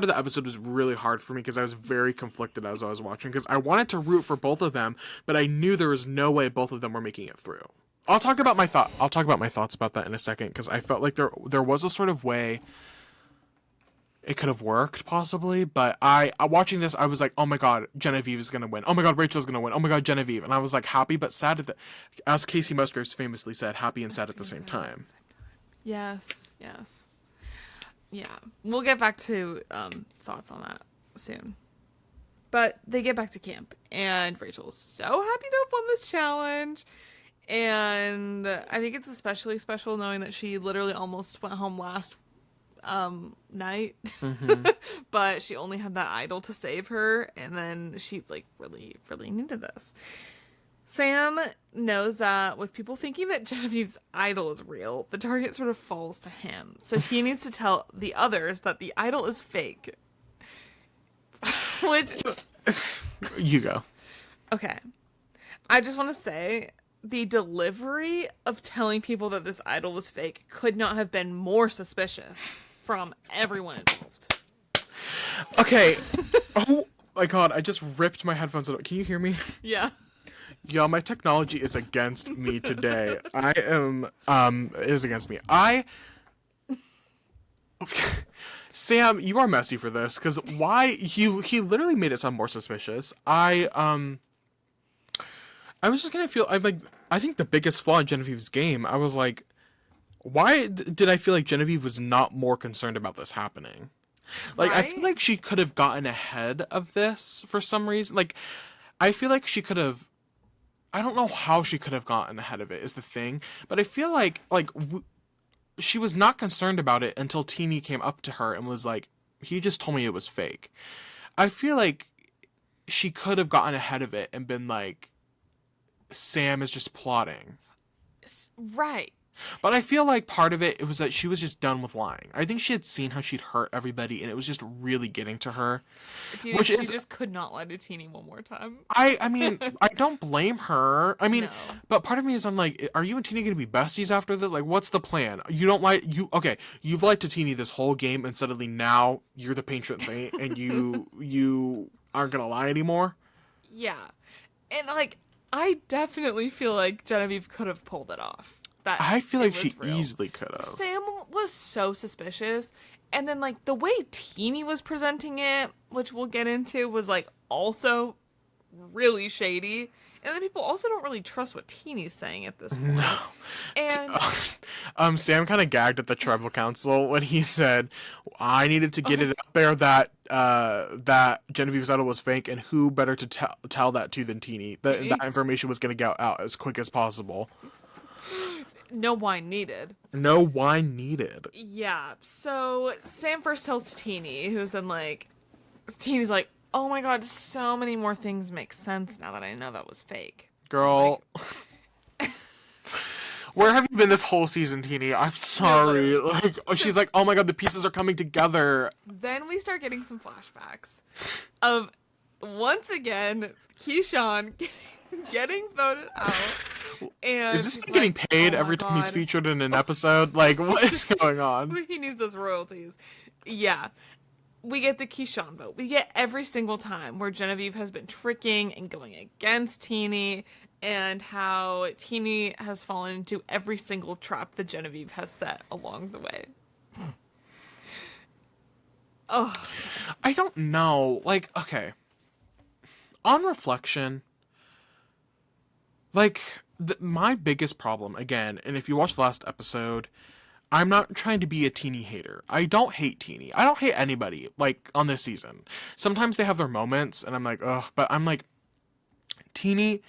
of the episode was really hard for me because I was very conflicted as I was watching because I wanted to root for both of them, but I knew there was no way both of them were making it through. I'll talk about my thoughts about that in a second because I felt like there was a sort of way it could have worked possibly, but I watching this I was like, oh my god, Genevieve is gonna win. Oh my god, Rachel's gonna win. Oh my god, Genevieve, and I was like happy but sad as Casey Musgraves famously said, happy and sad at the same time. Yes. Yeah, we'll get back to thoughts on that soon. But they get back to camp, and Rachel's so happy to have won this challenge. And I think it's especially special knowing that she literally almost went home last night. But she only had that idol to save her, and then she like really needed this. Sam knows that with people thinking that Genevieve's idol is real, the target sort of falls to him. So he needs to tell the others that the idol is fake. Which... You go. Okay. I just want to say, the delivery of telling people that this idol was fake could not have been more suspicious from everyone involved. Okay. Oh my god, I just ripped my headphones out. Can you hear me? Yeah. Yeah, my technology is against me today. It is against me. Sam, you are messy for this, because why he literally made it sound more suspicious. I was just gonna feel I think the biggest flaw in Genevieve's game, I was like, why did I feel like Genevieve was not more concerned about this happening? Like, right? I feel like she could have gotten ahead of this for some reason. Like, I feel like she could have. I don't know how she could have gotten ahead of it is the thing, but I feel like she was not concerned about it until Teeny came up to her and was like, he just told me it was fake. I feel like she could have gotten ahead of it and been like, Sam is just plotting. Right. But I feel like part of it was that she was just done with lying. I think she had seen how she'd hurt everybody, and it was just really getting to her. She just could not lie to Teeny one more time. I mean, I don't blame her. I mean, No. but part of me is I'm like, are you and Teeny going to be besties after this? Like, what's the plan? You don't lie. Okay, you've lied to Teeny this whole game, and suddenly now you're the patron saint, and you aren't going to lie anymore? Yeah. And, like, I definitely feel like Genevieve could have pulled it off. I feel like she easily could have. Sam was so suspicious. And then, like, the way Teeny was presenting it, which we'll get into, was, like, also really shady. And then people also don't really trust what Teeny's saying at this point. No. And Sam kind of gagged at the tribal council when he said, I needed to get it out there that Genevieve's idol was fake, and who better to tell that to than Teeny? That information was going to get out as quick as possible. No wine needed. No wine needed. Yeah. So Sam first tells Teeny, who's then like, Teeny's like, oh my god, so many more things make sense now that I know that was fake. Girl. Like, where have you been this whole season, Teeny? I'm sorry. Like, she's like, oh my god, the pieces are coming together. Then we start getting some flashbacks of, once again, Keyshawn getting voted out. And is this man getting paid every time he's featured in an episode? Like, what is going on? He needs those royalties. Yeah. We get the Keyshawn vote. We get every single time where Genevieve has been tricking and going against Teeny, and how Teeny has fallen into every single trap that Genevieve has set along the way. Oh. I don't know. Like, okay. On reflection, like, my biggest problem, again, and if you watch the last episode, I'm not trying to be a Teeny hater. I don't hate Teeny. I don't hate anybody, like, on this season. Sometimes they have their moments, and I'm like, ugh, but I'm like, Teeny,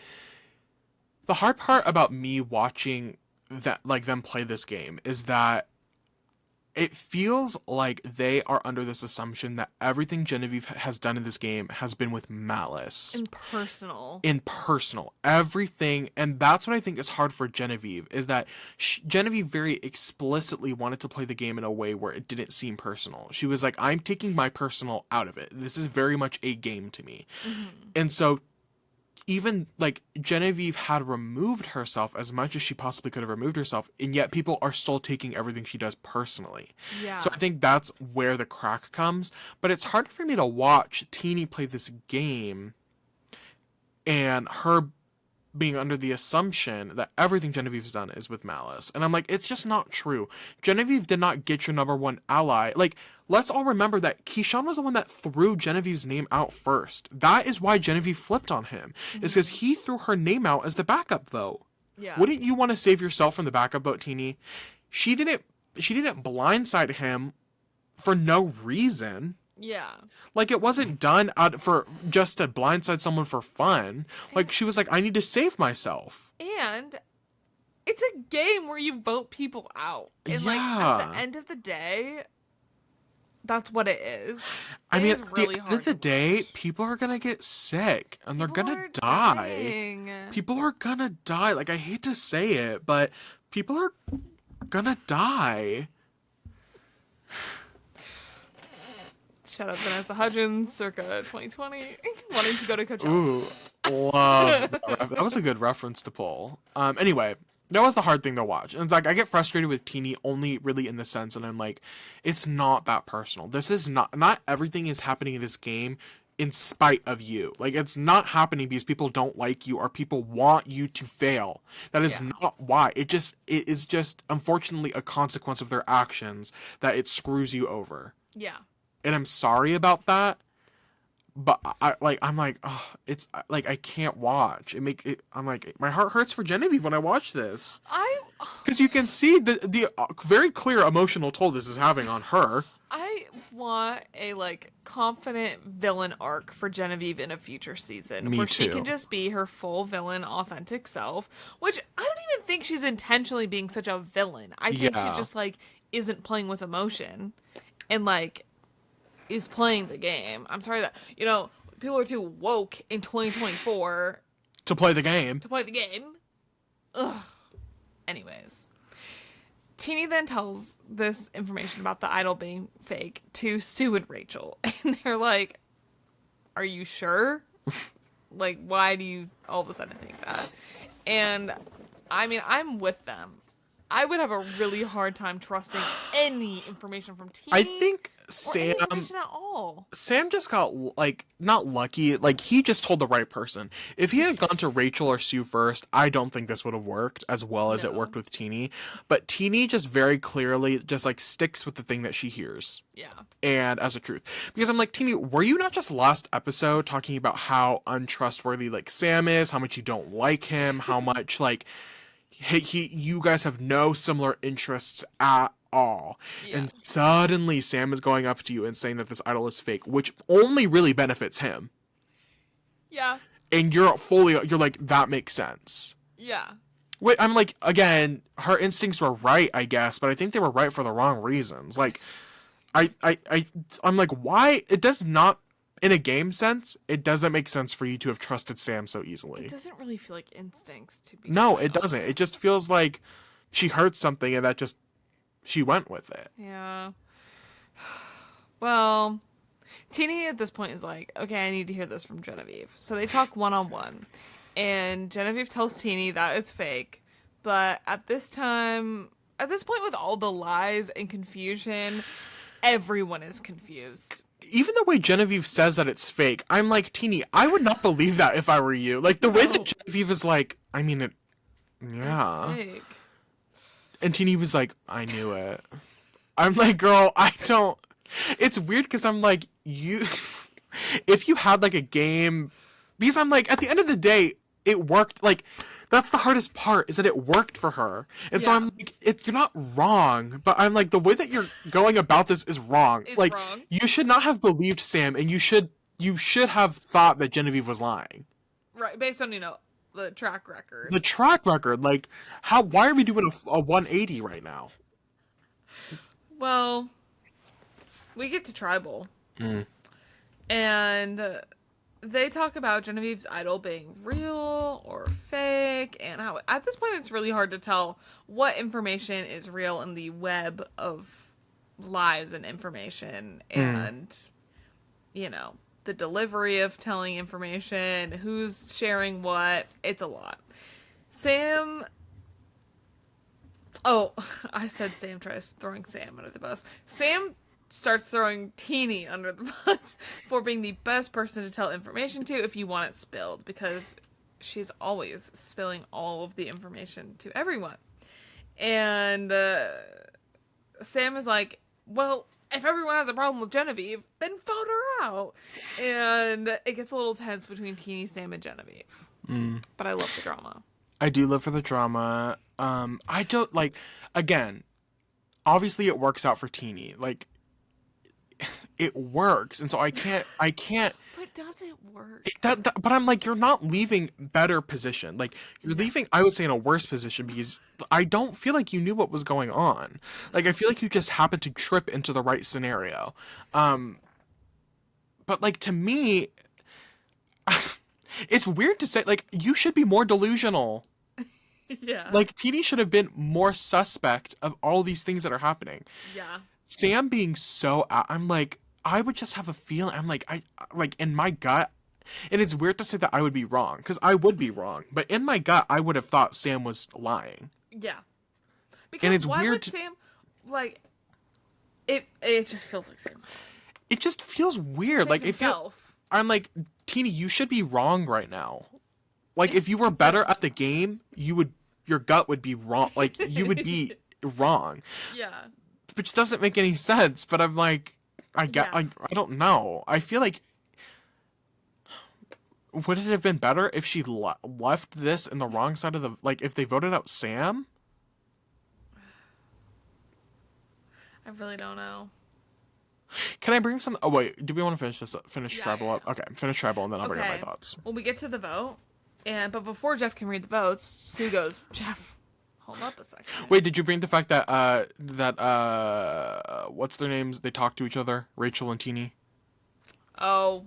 the hard part about me watching that, like, them play this game is that it feels like they are under this assumption that everything Genevieve has done in this game has been with malice. Impersonal. Everything. And that's what I think is hard for Genevieve, is that Genevieve very explicitly wanted to play the game in a way where it didn't seem personal. She was like, I'm taking my personal out of it. This is very much a game to me. Mm-hmm. And so even, like, Genevieve had removed herself as much as she possibly could have removed herself, and yet people are still taking everything she does personally. Yeah. So I think that's where the crack comes. But it's hard for me to watch Teeny play this game and her being under the assumption that everything Genevieve's done is with malice. And I'm like, it's just not true. Genevieve did not get your number one ally. Like, let's all remember that Keyshawn was the one that threw Genevieve's name out first. That is why Genevieve flipped on him. Mm-hmm. Is because he threw her name out as the backup vote. Yeah. Wouldn't you want to save yourself from the backup vote, Teeny? She didn't blindside him for no reason. Yeah. Like, it wasn't done for just to blindside someone for fun. Like, she was like, I need to save myself. And it's a game where you vote people out. And, like, at the end of the day, that's what it is. I mean, at the end of the day, people are going to get sick. And they're going to die. Dying. People are going to die. Like, I hate to say it, but people are going to die. Shout out Vanessa Hudgens, circa 2020, wanting to go to Coachella. Ooh, love that was a good reference to pull. Anyway, that was the hard thing to watch. And it's like, I get frustrated with Teeny only really in the sense, and I'm like, it's not that personal. This is not everything is happening in this game in spite of you. Like, it's not happening because people don't like you or people want you to fail. That is not why. It is just unfortunately a consequence of their actions that it screws you over. Yeah. And I'm sorry about that, but I'm like, oh, it's like, I can't watch. I'm like, my heart hurts for Genevieve when I watch this. Because you can see the very clear emotional toll this is having on her. I want a, like, confident villain arc for Genevieve in a future season. Me where too. She can just be her full villain, authentic self, which I don't even think she's intentionally being such a villain. I think she just, like, isn't playing with emotion. And, like, is playing the game. I'm sorry that, people are too woke in 2024 To play the game. to play the game. Ugh. Anyways. Teeny then tells this information about the idol being fake to Sue and Rachel. And they're like, are you sure? Like, why do you all of a sudden think that? And, I mean, I'm with them. I would have a really hard time trusting any information from Teeny. I think or any information at all. Sam just got, like, not lucky. Like, he just told the right person. If he had gone to Rachel or Sue first, I don't think this would have worked as well as it worked with Teeny. But Teeny just very clearly just, like, sticks with the thing that she hears. Yeah. And as a truth. Because I'm like, Teeny, were you not just last episode talking about how untrustworthy, like, Sam is, how much you don't like him, how much, like, you guys have no similar interests at all. Yeah. And suddenly Sam is going up to you and saying that this idol is fake, which only really benefits him. Yeah. And you're like, that makes sense. Yeah. Wait, I'm like, again, her instincts were right, I guess, but I think they were right for the wrong reasons. Like, I'm like, why? It does not, in a game sense, it doesn't make sense for you to have trusted Sam so easily. It doesn't really feel like instincts to be. No, it doesn't. It just feels like she heard something and that just, she went with it. Yeah. Well, Teeny at this point is like, okay, I need to hear this from Genevieve. So they talk one-on-one. And Genevieve tells Teeny that it's fake. But at this point with all the lies and confusion, everyone is confused. Even the way Genevieve says that it's fake, I'm like, Teeny, I would not believe that if I were you. Like, the way that Genevieve is like, I mean, it, yeah. It's fake. And Teeny was like, I knew it. I'm like, girl, I don't. It's weird because I'm like, if you had like a game, because I'm like, at the end of the day, it worked. Like, that's the hardest part, is that it worked for her. And so I'm like, you're not wrong, but I'm like, the way that you're going about this is wrong. It's like, wrong. You should not have believed Sam, and you should have thought that Genevieve was lying. Right, based on, the track record. The track record, like, why are we doing a 180 right now? Well, we get to Tribal. And they talk about Genevieve's idol being real or fake, and how at this point it's really hard to tell what information is real in the web of lies and information, and, the delivery of telling information, who's sharing what. It's a lot. Sam... Oh, I said Sam tries throwing Sam under the bus. Sam starts throwing Teeny under the bus for being the best person to tell information to if you want it spilled, because she's always spilling all of the information to everyone. And Sam is like, well, if everyone has a problem with Genevieve, then vote her out. And it gets a little tense between Teeny, Sam, and Genevieve. But I love the drama. I do live for the drama. I don't, like, again, obviously it works out for Teeny. Like, it works. And so I can't. But does it work? But I'm like, you're not leaving better position. Like, you're leaving, I would say, in a worse position, because I don't feel like you knew what was going on. Like, I feel like you just happened to trip into the right scenario. But, like, to me, it's weird to say, like, you should be more delusional. Yeah. Like, Teeny should have been more suspect of all these things that are happening. Yeah. Sam being so I'm like, I would just have a feeling. I'm like, in my gut, and it's weird to say that I would be wrong, because I would be wrong, but in my gut, I would have thought Sam was lying. Yeah. Because and it's why weird would Sam, like, it just feels like Sam. It just feels weird. Like, I'm like, Teeny, you should be wrong right now. Like, if you were better at the game, your gut would be wrong. Like, you would be wrong. Yeah. Which doesn't make any sense, but I'm like, I don't know. I feel like, would it have been better if she left this in the wrong side of the, like, if they voted out Sam? I really don't know. Can I bring some? Oh wait, do we want to finish Tribal up? Okay, finish Tribal and then I'll bring up my thoughts. Well, we get to the vote, but before Jeff can read the votes, Sue goes, Jeff, hold up a second. Wait, did you bring the fact that what's their names? They talk to each other, Rachel and Teeny. Oh,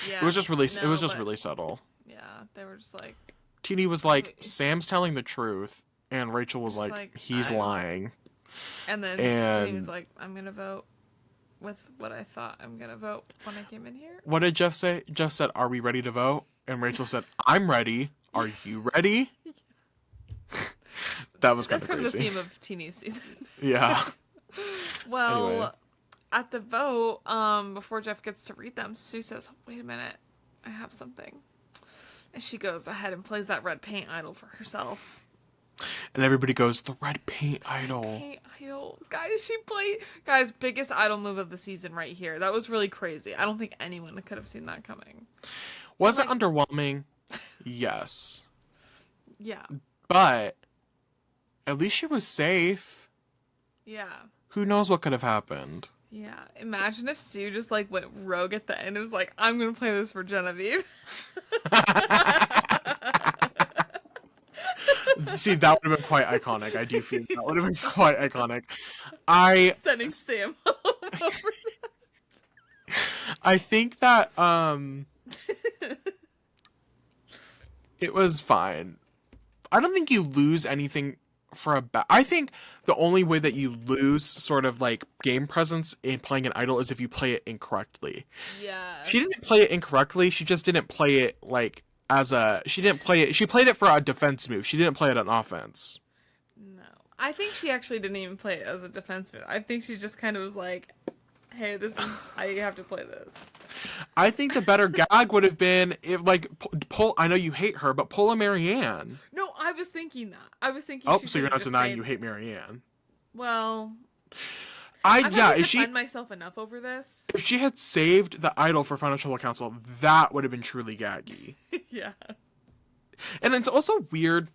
yeah. It was just really it No, was just but really subtle. yeah, they were just like, Teeny was like, wait, Sam's telling the truth, and Rachel was just like, like he's I'm. lying. And then Jenny was And like, I'm gonna vote with what I thought I'm gonna vote when I came in here. what did Jeff say? Jeff said, "Are we ready to vote?" And Rachel said, "I'm ready. Are you ready?" That was kind That's of kind of the crazy. theme of Teeny's season. Yeah. Well, Anyway. at the vote, before Jeff gets to read them, Sue says, "Wait a minute, I have something." And she goes ahead and plays that red paint idol for herself. And everybody goes, "The red paint idol." Paint idol, guys. Guys, biggest idol move of the season right here. That was really crazy. I don't think anyone could have seen that coming. Was And, it underwhelming? Yes. Yeah, But at least she was safe. yeah. Who knows what could have happened? Yeah, imagine if Sue just like went rogue at the end. It was like, I'm gonna play this for Genevieve. See, that would have been quite iconic. I do feel that would have been quite iconic. I Sending Sam home. I think that it was fine. I don't think you lose anything for a I think the only way that you lose sort of like game presence in playing an idol is if you play it incorrectly. Yeah. She didn't play it incorrectly. She just didn't play it like as a. She didn't play it. She played it for a defense move. She didn't play it on offense. No, I think she actually didn't even play it as a defense move. I think she just kind of was like, "Hey, this is I have to play this." I think the better gag would have been if like pull. I know you hate her, but pull a Marianne. No, I was thinking that. I was thinking. Oh, she so you're could've not just denying said- you hate Marianne. Well, Yeah. I've had to If she defend myself enough over this. if she had saved the idol for Final Trouble Council, that would have been truly gaggy. Yeah. And it's also weird.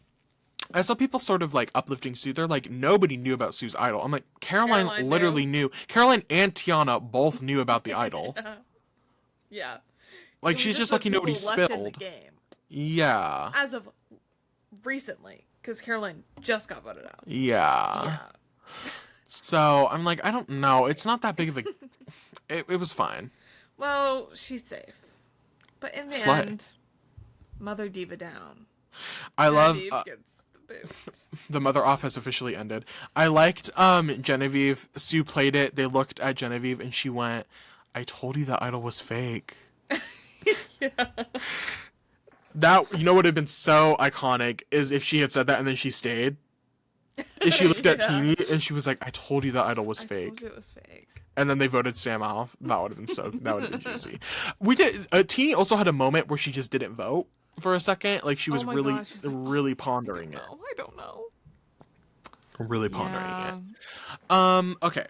I saw people sort of like uplifting Sue. They're like, nobody knew about Sue's idol. I'm like, Caroline literally knew. Caroline and Tiana both knew about the idol. Yeah. Like, It was she's just the lucky nobody people left in the spilled. game Yeah. as of recently, because Caroline just got voted out. Yeah. Yeah. So I'm like, I don't know. It's not that big of a. It was fine. Well, she's safe, but in the Slay. end, Mother Diva down. I love Genevieve gets the boot. the mother off has officially ended. I liked Genevieve. Sue played it. They looked at Genevieve and she went, "I told you that idol was fake." Yeah. That would have been so iconic is if she had said that and then she stayed. And she looked at Yeah. Teeny and she was like, "I told you that idol was I fake." told you it was fake. And then they voted Sam off. That would have been so. That would have been juicy. We did. Teeny also had a moment where she just didn't vote for a second. Like she was Oh my really, gosh, she was like, really pondering it. No, I don't know. Really pondering Yeah. it. Okay.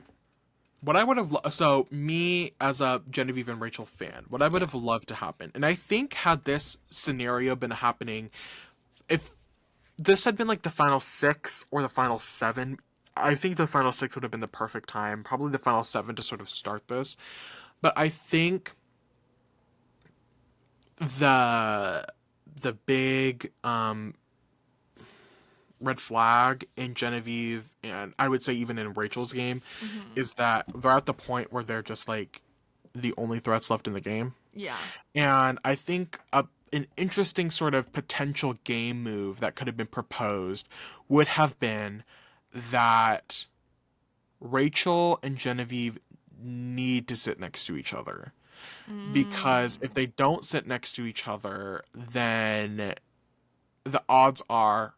What I would have so me as a Genevieve and Rachel fan, what I would have loved to happen, and I think had this scenario been happening, if this had been like the final 6 or the final 7, I think the final 6 would have been the perfect time. Probably the final 7 to sort of start this, but I think the big red flag in Genevieve and I would say even in Rachel's game is that they're at the point where they're just like the only threats left in the game. Yeah. And I think an interesting sort of potential game move that could have been proposed would have been that Rachel and Genevieve need to sit next to each other. Because if they don't sit next to each other, then the odds are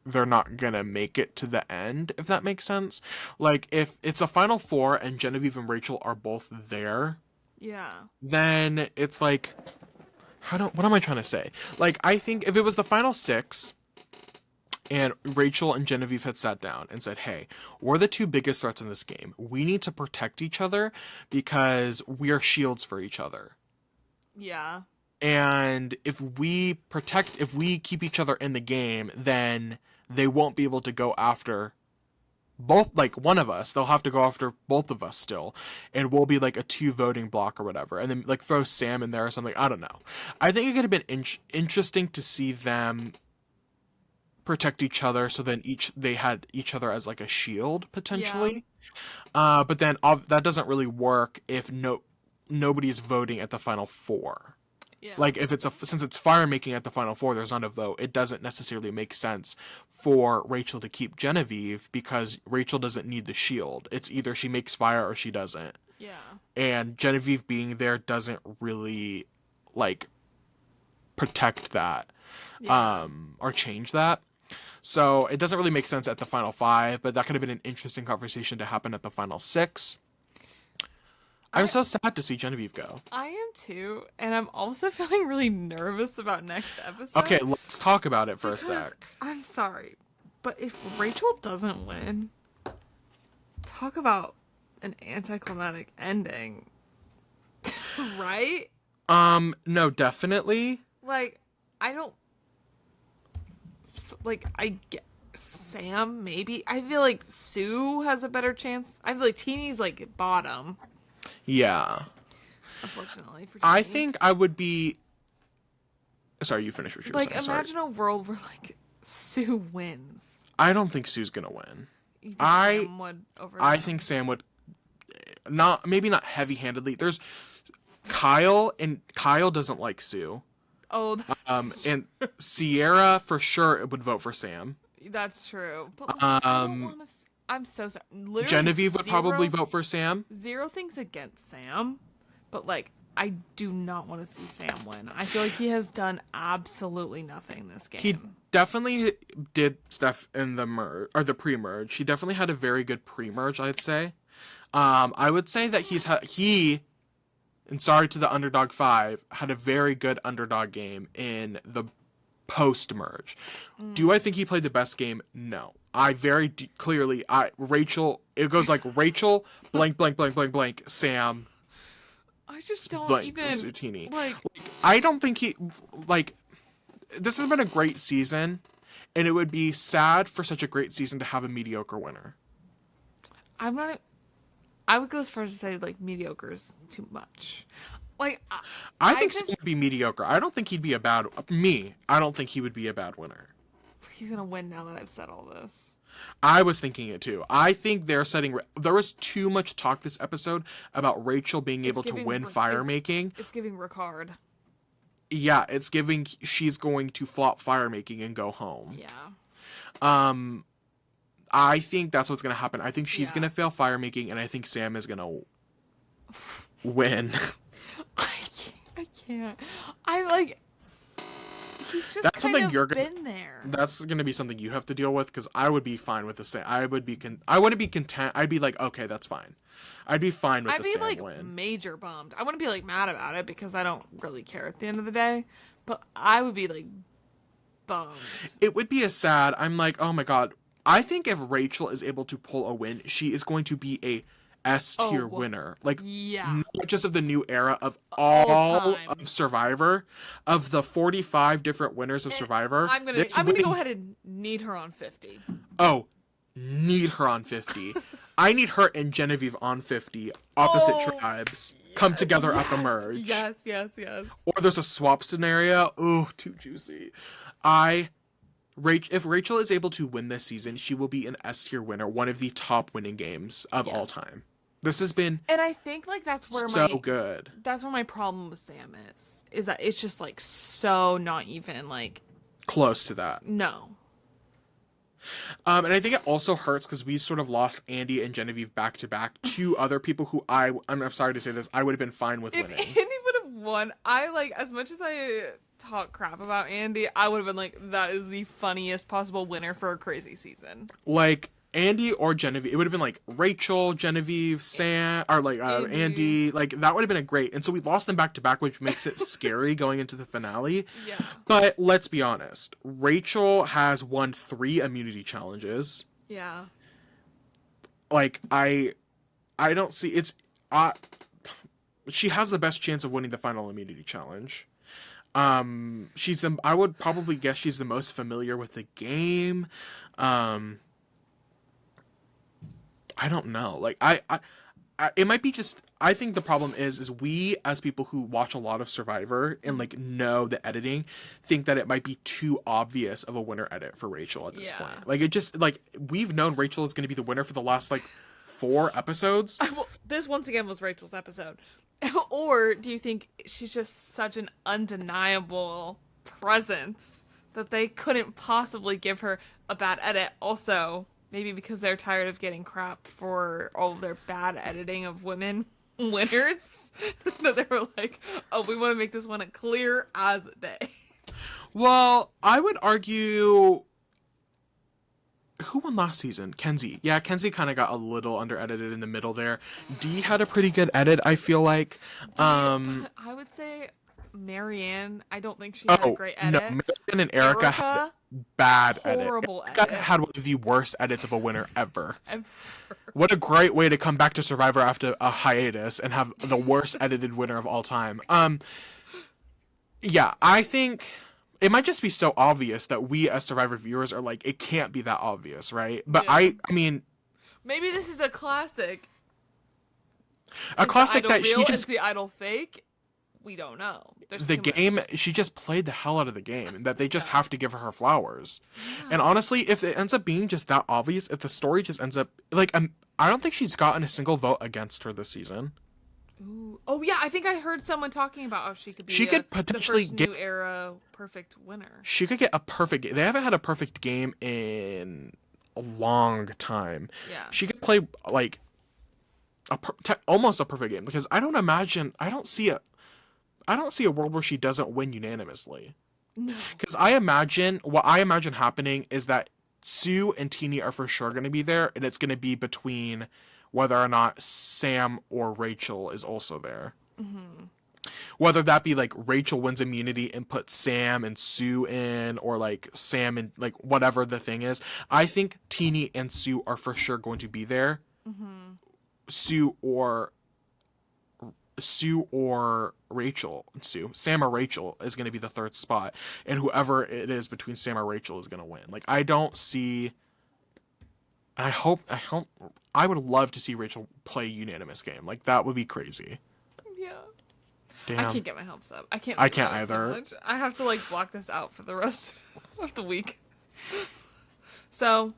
they're not gonna make it to the end, if that makes sense. Like, if it's a final 4 and Genevieve and Rachel are both there, Yeah. then it's like, what am I trying to say? Like, I think if it was the final 6 and Rachel and Genevieve had sat down and said, "Hey, we're the 2 biggest threats in this game. We need to protect each other because we are shields for each other. Yeah. And if we keep each other in the game, then they won't be able to go after both, like, one of us. They'll have to go after both of us still. And we'll be like a 2 voting block or whatever. And then like throw Sam in there or something. I don't know. I think it could have been interesting to see them protect each other so then they had each other as like a shield potentially. But then that doesn't really work nobody's voting at the final four. Yeah. Like, if since it's fire making at the final four, there's not a vote. It doesn't necessarily make sense for Rachel to keep Genevieve because Rachel doesn't need the shield. It's either she makes fire or she doesn't. Yeah. And Genevieve being there doesn't really, like, protect that, or change that. So it doesn't really make sense at the final five, but that could have been an interesting conversation to happen at the final six. I'm so sad to see Genevieve go. I am too, and I'm also feeling really nervous about next episode. Okay, let's talk about it for a sec. I'm sorry, but if Rachel doesn't win, talk about an anticlimactic ending. Right? No, definitely. Like, I don't... Like, I get... Sam, maybe? I feel like Sue has a better chance. I feel like Teeny's, like, bottom. Yeah. Unfortunately for Teeny. I think I would be... Sorry, you finish what you were saying. Like, imagine a world where, like, Sue wins. I don't think Sue's gonna win. You think Sam would I think Sam would... Maybe not heavy-handedly. There's... Kyle doesn't like Sue. Oh, and Sierra for sure would vote for Sam. That's true. But like, I don't want to. I'm so sorry. Literally, Genevieve would probably vote for Sam. Zero things against Sam, but like I do not want to see Sam win. I feel like he has done absolutely nothing this game. He definitely did stuff in the merge or the pre-merge. He definitely had a very good pre-merge, I'd say. I would say that and sorry to the Underdog 5, had a very good Underdog game in the post-merge. Do I think he played the best game? No. I very clearly, Rachel, it goes like Rachel, blank, blank, blank, blank, blank, Sam. I just don't blank, even, Sutini. like, I don't think this has been a great season, and it would be sad for such a great season to have a mediocre winner. I would go as far as to say, like, mediocre is too much. Like, I think Sam would be mediocre. I don't think he'd be I don't think he would be a bad winner. He's gonna win now that I've said all this. I was thinking it too. I think there was too much talk this episode about Rachel being able to win fire making. It's giving Ricard. Yeah, it's giving she's going to flop fire making and go home. Yeah. I think that's what's going to happen. I think she's going to fail fire making, and I think Sam is going to win. I can't. I like. He's just that's kind something of you're been there. That's going to be something you have to deal with because I would be fine with the Sam. I wouldn't be content. I'd be like, okay, that's fine. I'd be fine with the Sam win. I'd be like major bummed. I wouldn't be like mad about it because I don't really care at the end of the day, but I would be like bummed. It would be a sad. I'm like, oh my god. I think if Rachel is able to pull a win, she is going to be a S-tier winner. Like, not just of the new era, of all of Survivor, of the 45 different winners of Survivor. I'm gonna go ahead and need her on 50. Oh, need her on 50. I need her and Genevieve on 50. Opposite tribes come together at the merge. Yes. Or there's a swap scenario. Ooh, too juicy. If Rachel is able to win this season, she will be an S-tier winner, one of the top winning games of all time. This has been and I think like that's where good. That's where my problem with Sam is that it's just like so not even like close to that. No. And I think it also hurts because we sort of lost Andy and Genevieve back to back. Two other people who I'm sorry to say this, I would have been fine with winning. If Andy would have won, I like as much as I talk crap about Andy, I would have been like, that is the funniest possible winner for a crazy season. Like Andy or Genevieve, it would have been like Rachel, Genevieve, Sam, or like Andy. Like that would have been a great. And so we lost them back to back, which makes it scary going into the finale. Yeah. But let's be honest, Rachel has won 3 immunity challenges. Yeah. Like I don't see it's. She has the best chance of winning the final immunity challenge. I would probably guess she's the most familiar with the game. I don't know. Like I it might be just, I think the problem is we as people who watch a lot of Survivor and like know the editing think that it might be too obvious of a winner edit for Rachel at this point. Like it just like we've known Rachel is going to be the winner for the last like 4 episodes. This once again was Rachel's episode. Or do you think she's just such an undeniable presence that they couldn't possibly give her a bad edit? Also, maybe because they're tired of getting crap for all of their bad editing of women winners, that they were like, oh, we want to make this one clear as day. Well, I would argue, who won last season? Kenzie. Yeah, Kenzie kind of got a little under edited in the middle there. Dee had a pretty good edit, I feel like. I would say Marianne. I don't think she had a great edit. No, Marianne and Erica had bad horrible edit. Erica edit. had one of the worst edits of a winner ever. What a great way to come back to Survivor after a hiatus and have the worst edited winner of all time. Yeah, I think it might just be so obvious that we as Survivor viewers are like, it can't be that obvious, right? But Yeah. I mean, maybe this is a classic. a classic Idol that real? she Is just the idol fake? We don't know. There's the too game much. she just played the hell out of the game, and that they just have to give her flowers. And honestly, if it ends up being just that obvious, if the story just ends up like I don't think she's gotten a single vote against her this season. Ooh. Oh yeah, I think I heard someone talking about how she could be. She could potentially the first get new era perfect winner. She could get a perfect game. They haven't had a perfect game in a long time. Yeah. She could play like almost a perfect game, because I don't see a world where she doesn't win unanimously. No. Because what I imagine happening is that Sue and Teeny are for sure going to be there, and it's going to be between whether or not Sam or Rachel is also there. Mm-hmm. Whether that be like Rachel wins immunity and puts Sam and Sue in, or like Sam and like whatever the thing is. I think Teeny and Sue are for sure going to be there. Mm-hmm. Sue or Rachel. Sam or Rachel is going to be the third spot, and whoever it is between Sam or Rachel is going to win. Like, I don't see. I hope. I would love to see Rachel play a unanimous game. Like, that would be crazy. Yeah. Damn. I can't get my hopes up. I can't I think can't about it so either. much. I have to like block this out for the rest of the week. So,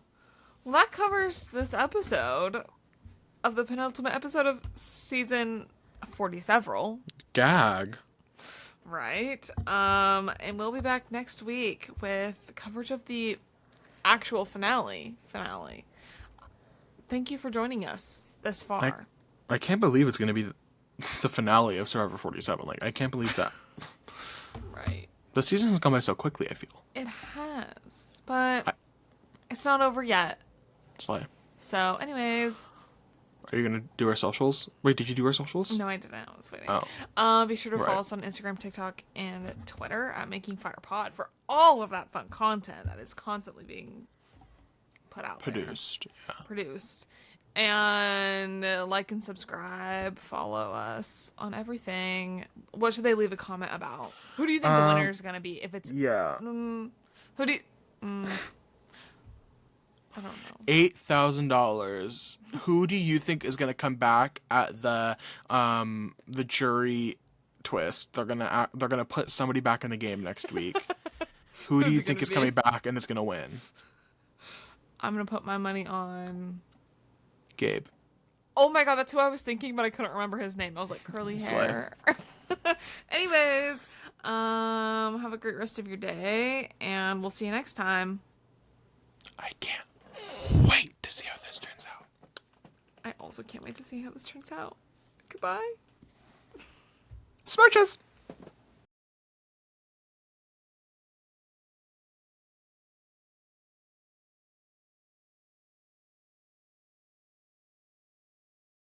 well, that covers this episode of the penultimate episode of season 40 several. Gag. Right. And we'll be back next week with coverage of the actual finale. Thank you for joining us this far. I can't believe it's going to be the finale of Survivor 47. Like, I can't believe that. Right. The season has gone by so quickly, I feel. It has. But it's not over yet. Slay. So, anyways. Are you going to do our socials? Wait, did you do our socials? No, I didn't. I was waiting. Oh. Be sure to follow Right. us on Instagram, TikTok, and Twitter at Making Fire Pod for all of that fun content that is constantly being put out there. Produced. And like and subscribe, follow us on everything. What should they leave a comment about? Who do you think the winner is going to be? If it's... Yeah. who do you... I don't know. $8,000. Who do you think is gonna come back at the jury twist? They're gonna put somebody back in the game next week. Who do you think is coming back and is gonna win? I'm gonna put my money on Gabe. Oh my god, that's who I was thinking, but I couldn't remember his name. I was like, curly hair. Anyways, have a great rest of your day, and we'll see you next time. I can't wait to see how this turns out. I also can't wait to see how this turns out. Goodbye. Smooches!